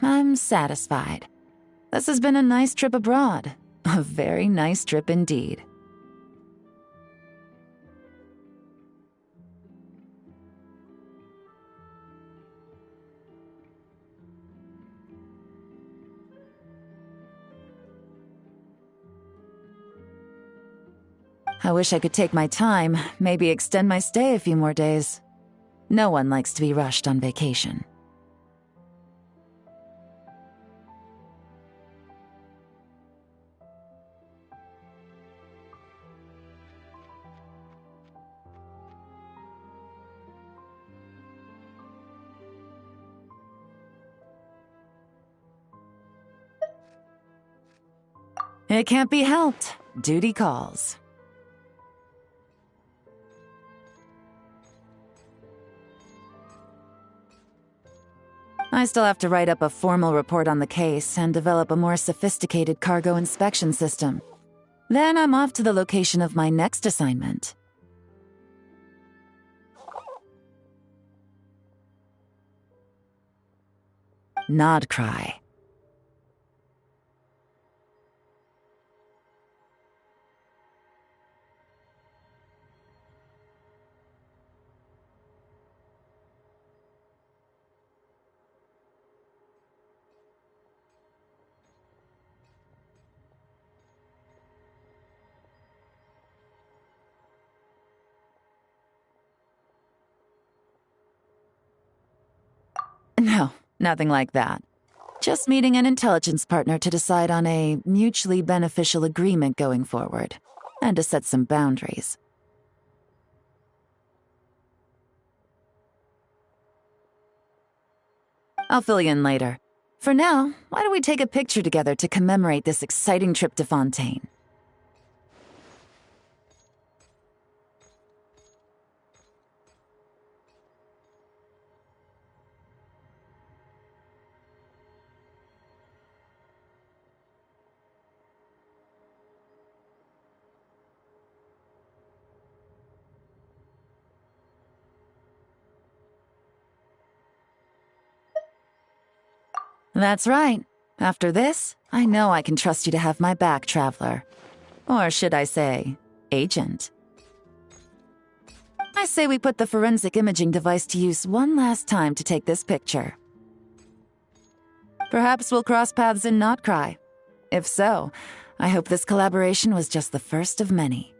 I'm satisfied. This has been a nice trip abroad. A very nice trip indeed. I wish I could take my time, maybe extend my stay a few more days. No one likes to be rushed on vacation. It can't be helped. Duty calls. I still have to write up a formal report on the case and develop a more sophisticated cargo inspection system. Then I'm off to the location of my next assignment. Nod cry. No, nothing like that. Just meeting an intelligence partner to decide on a mutually beneficial agreement going forward, and to set some boundaries. I'll fill you in later. For now, why don't we take a picture together to commemorate this exciting trip to Fontaine? That's right. After this, I know I can trust you to have my back, Traveler. Or should I say, Agent. I say we put the forensic imaging device to use one last time to take this picture. Perhaps we'll cross paths in Not Cry. If so, I hope this collaboration was just the first of many.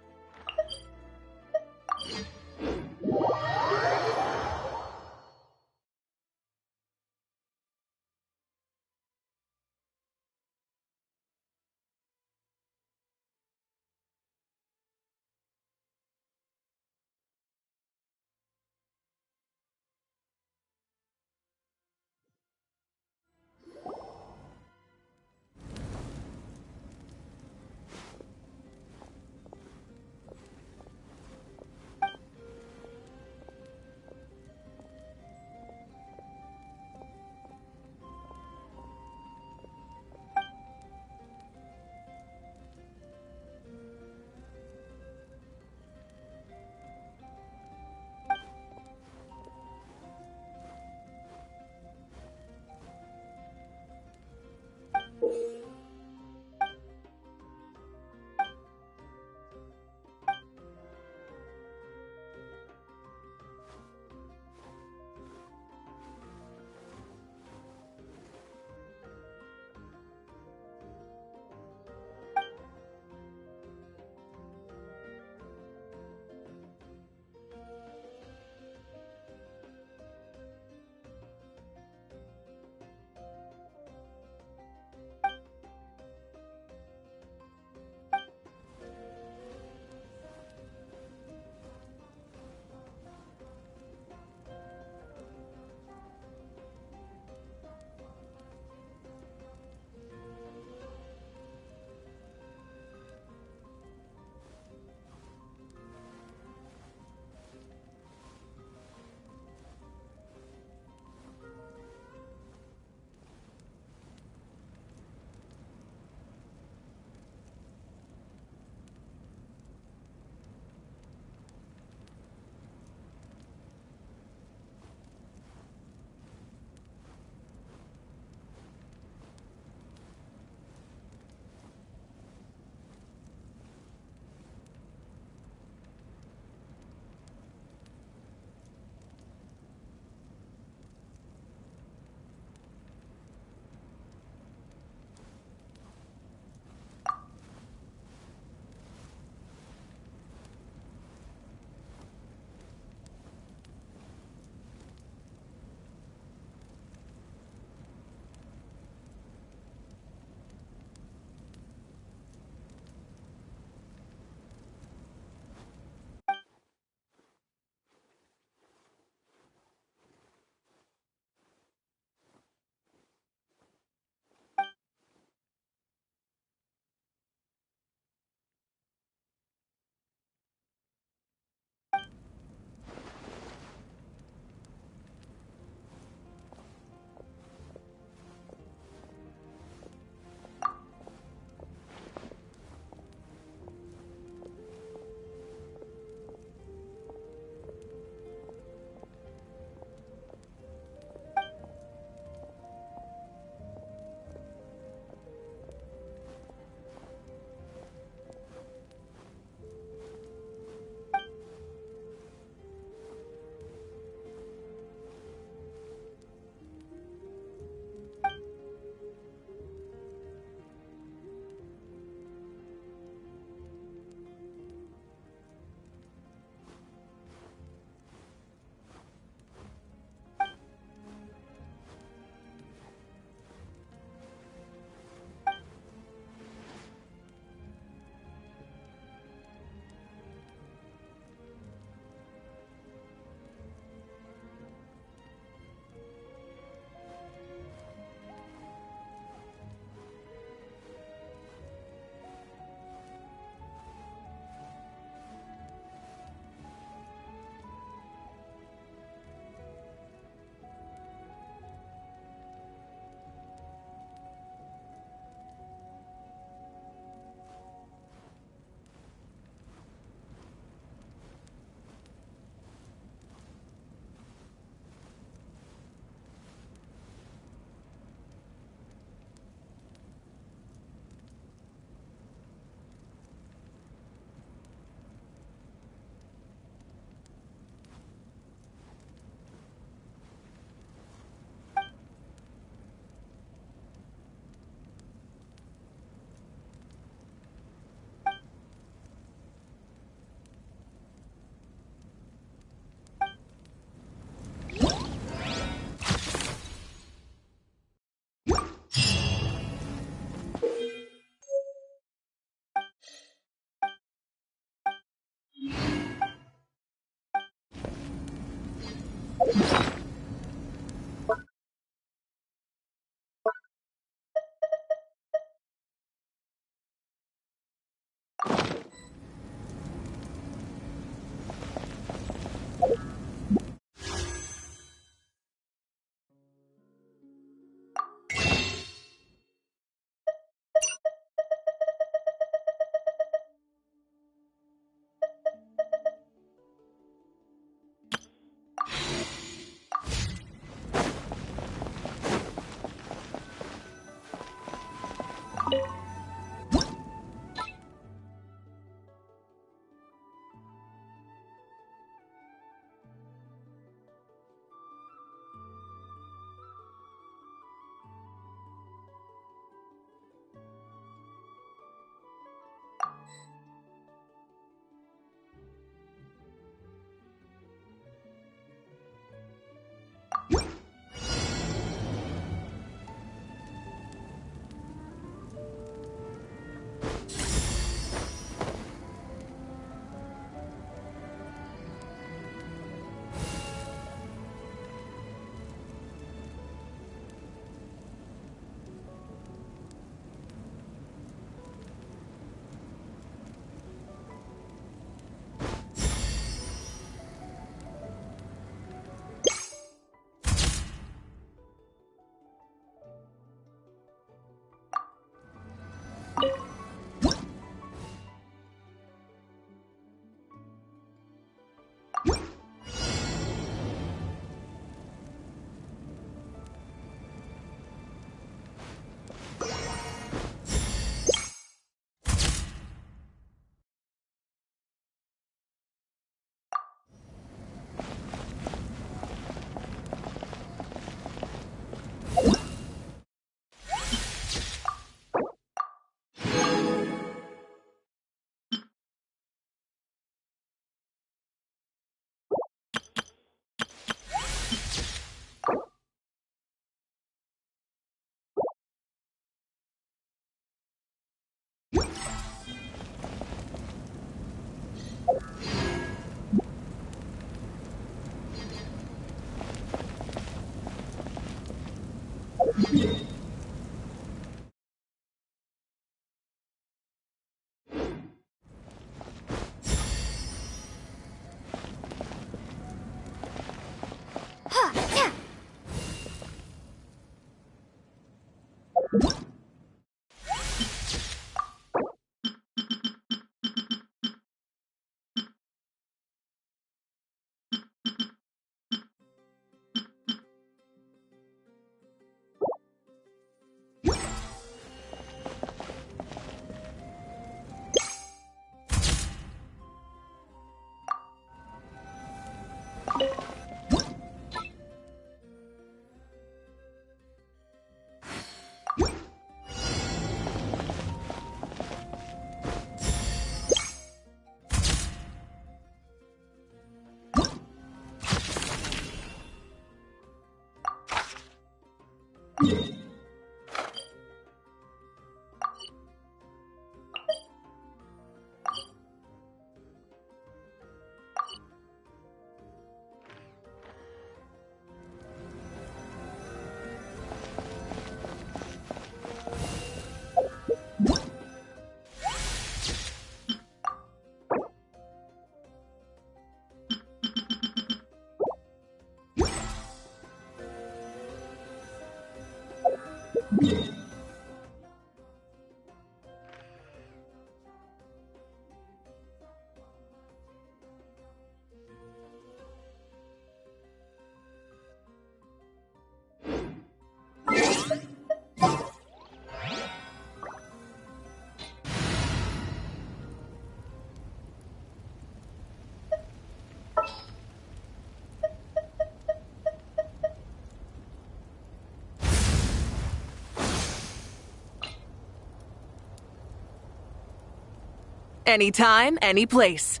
Anytime, any place.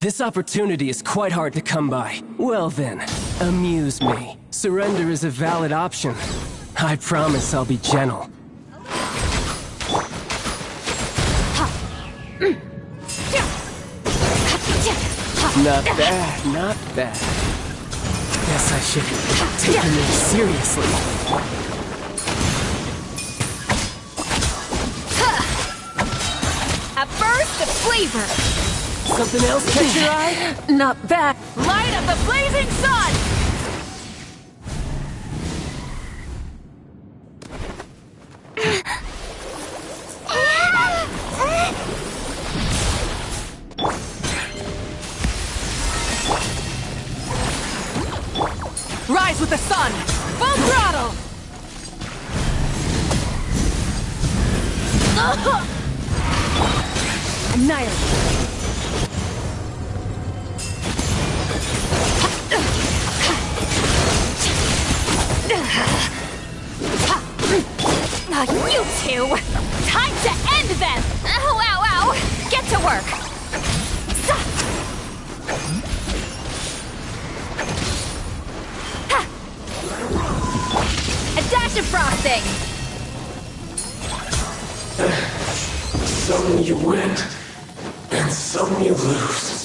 This opportunity is quite hard to come by. Well then, amuse me. Surrender is a valid option. I promise I'll be gentle. Not bad, not bad. Guess I should take him more seriously. A burst of flavor! Something else catch your eye? Not bad. Light of the blazing sun! Rise with the sun! Full throttle! Annihilate! two! Time to end them! Ow, ow, ow! Get to work! Ha! A dash of frosting! Some you win, and some you lose.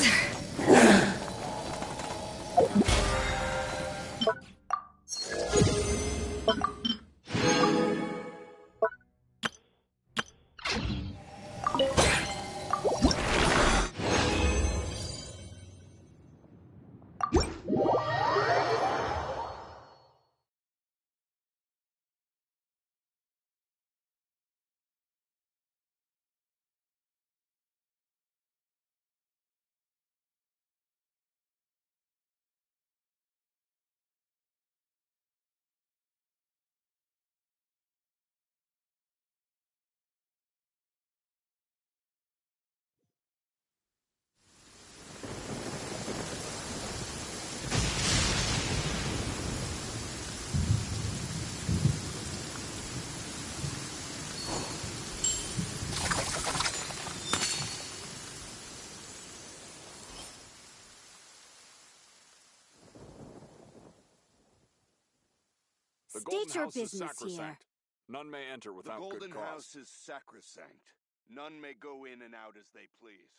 State your business here. Sacrosanct. None may enter without good cause. The Golden House is sacrosanct. None may go in and out as they please.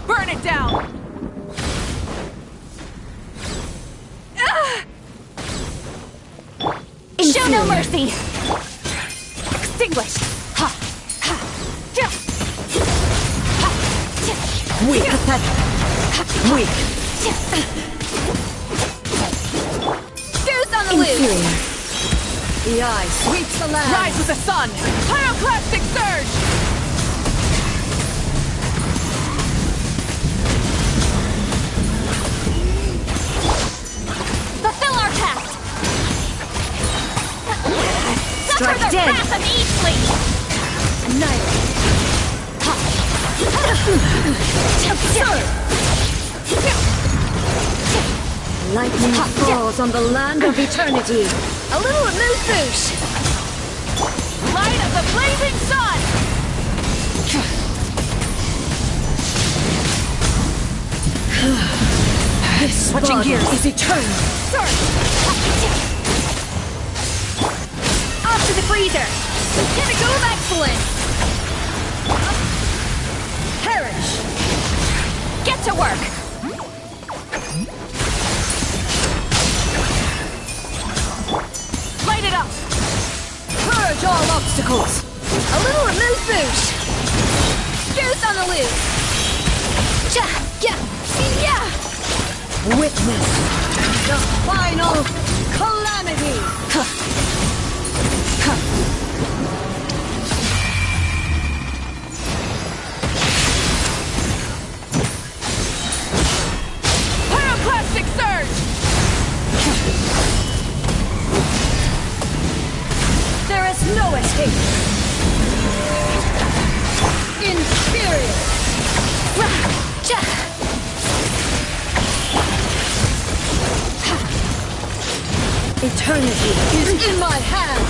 Burn it down! Show no mercy! Extinguished! Weak, pathetic. Weak. Goose on the loose! The eye sweeps the land. Rise with the sun! Pyroclastic surge! Fulfill our pact! Strike Suffer the dead. wrath of Eastleigh! Annihilate. Lightning falls on the land of eternity. A little amuse-bouche! Light of the blazing sun! This Switching body gears. is eternal. Surge! Off to the freezer! Pinnacle of excellence! Perish! Get to work! Light it up! Purge all obstacles. A little remove boost! Goose on the loose! Ja! Ja! Yeah! Witness the final calamity. Pyroclastic surge! There is no escape. Inferior. Ja! Eternity is in my hand.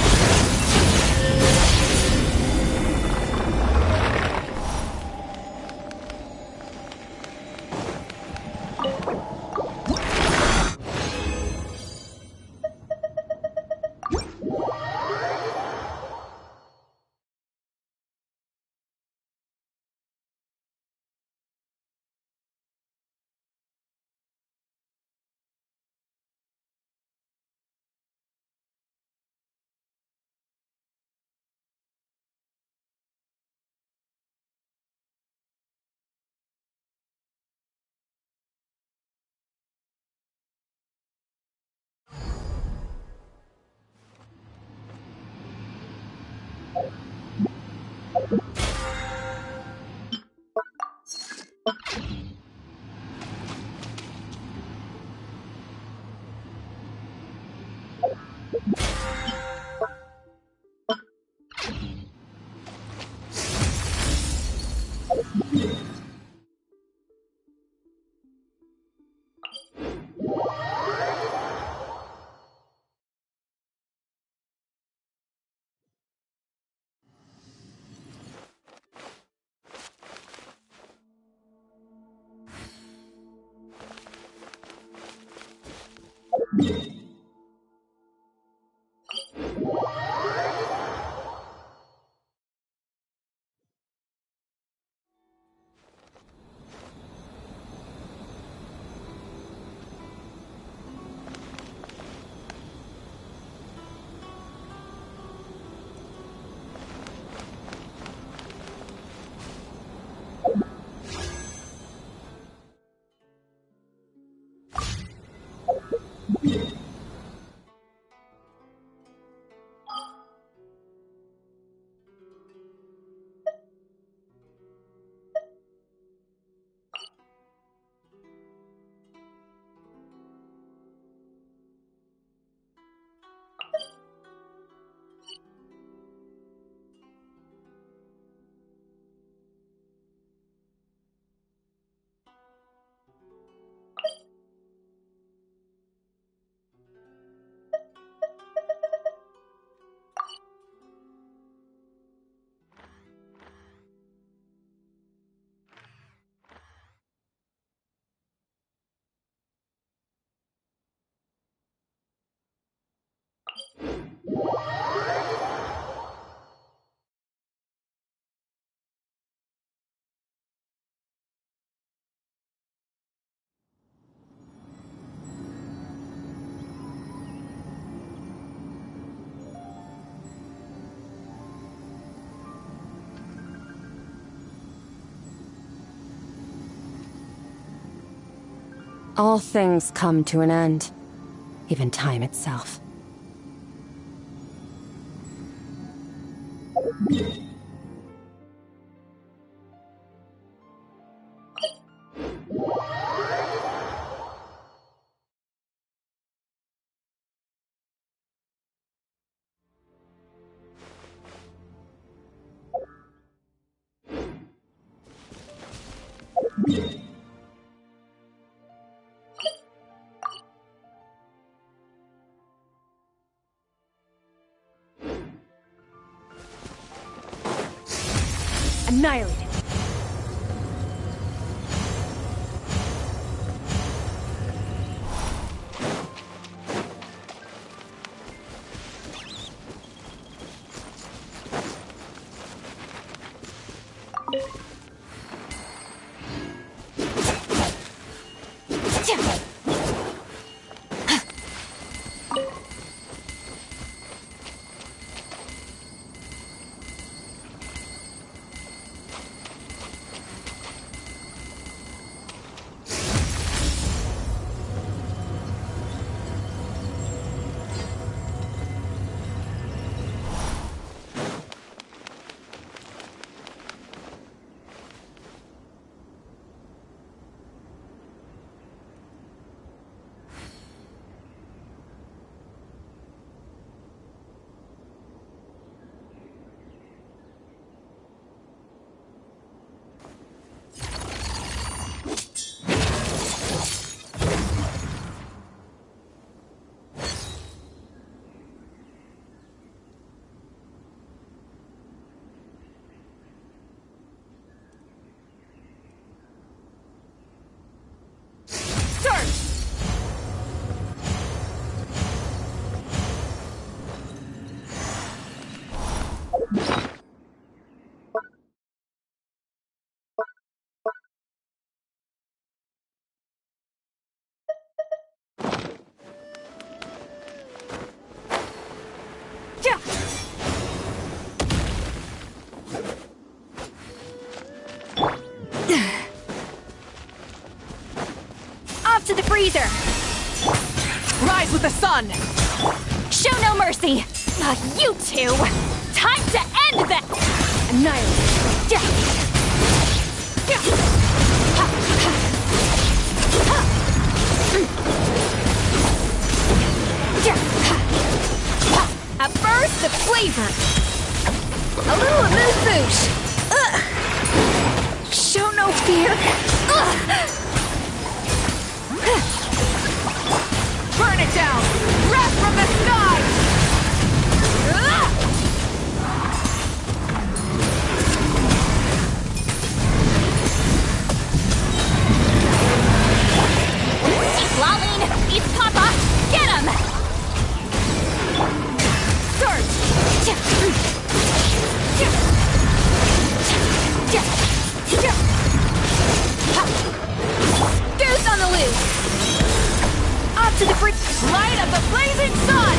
All things come to an end, even time itself. Annihilated. Off to the freezer! Rise with the sun! Show no mercy! You two! Time to end this! Annihilate! A burst of flavor! A little amuse-bouche! Show no fear! Burn it down! Wrath from the sky! Lolling! East Papa! Get him! Surge! Goose on the loose! Up to the light of the blazing sun!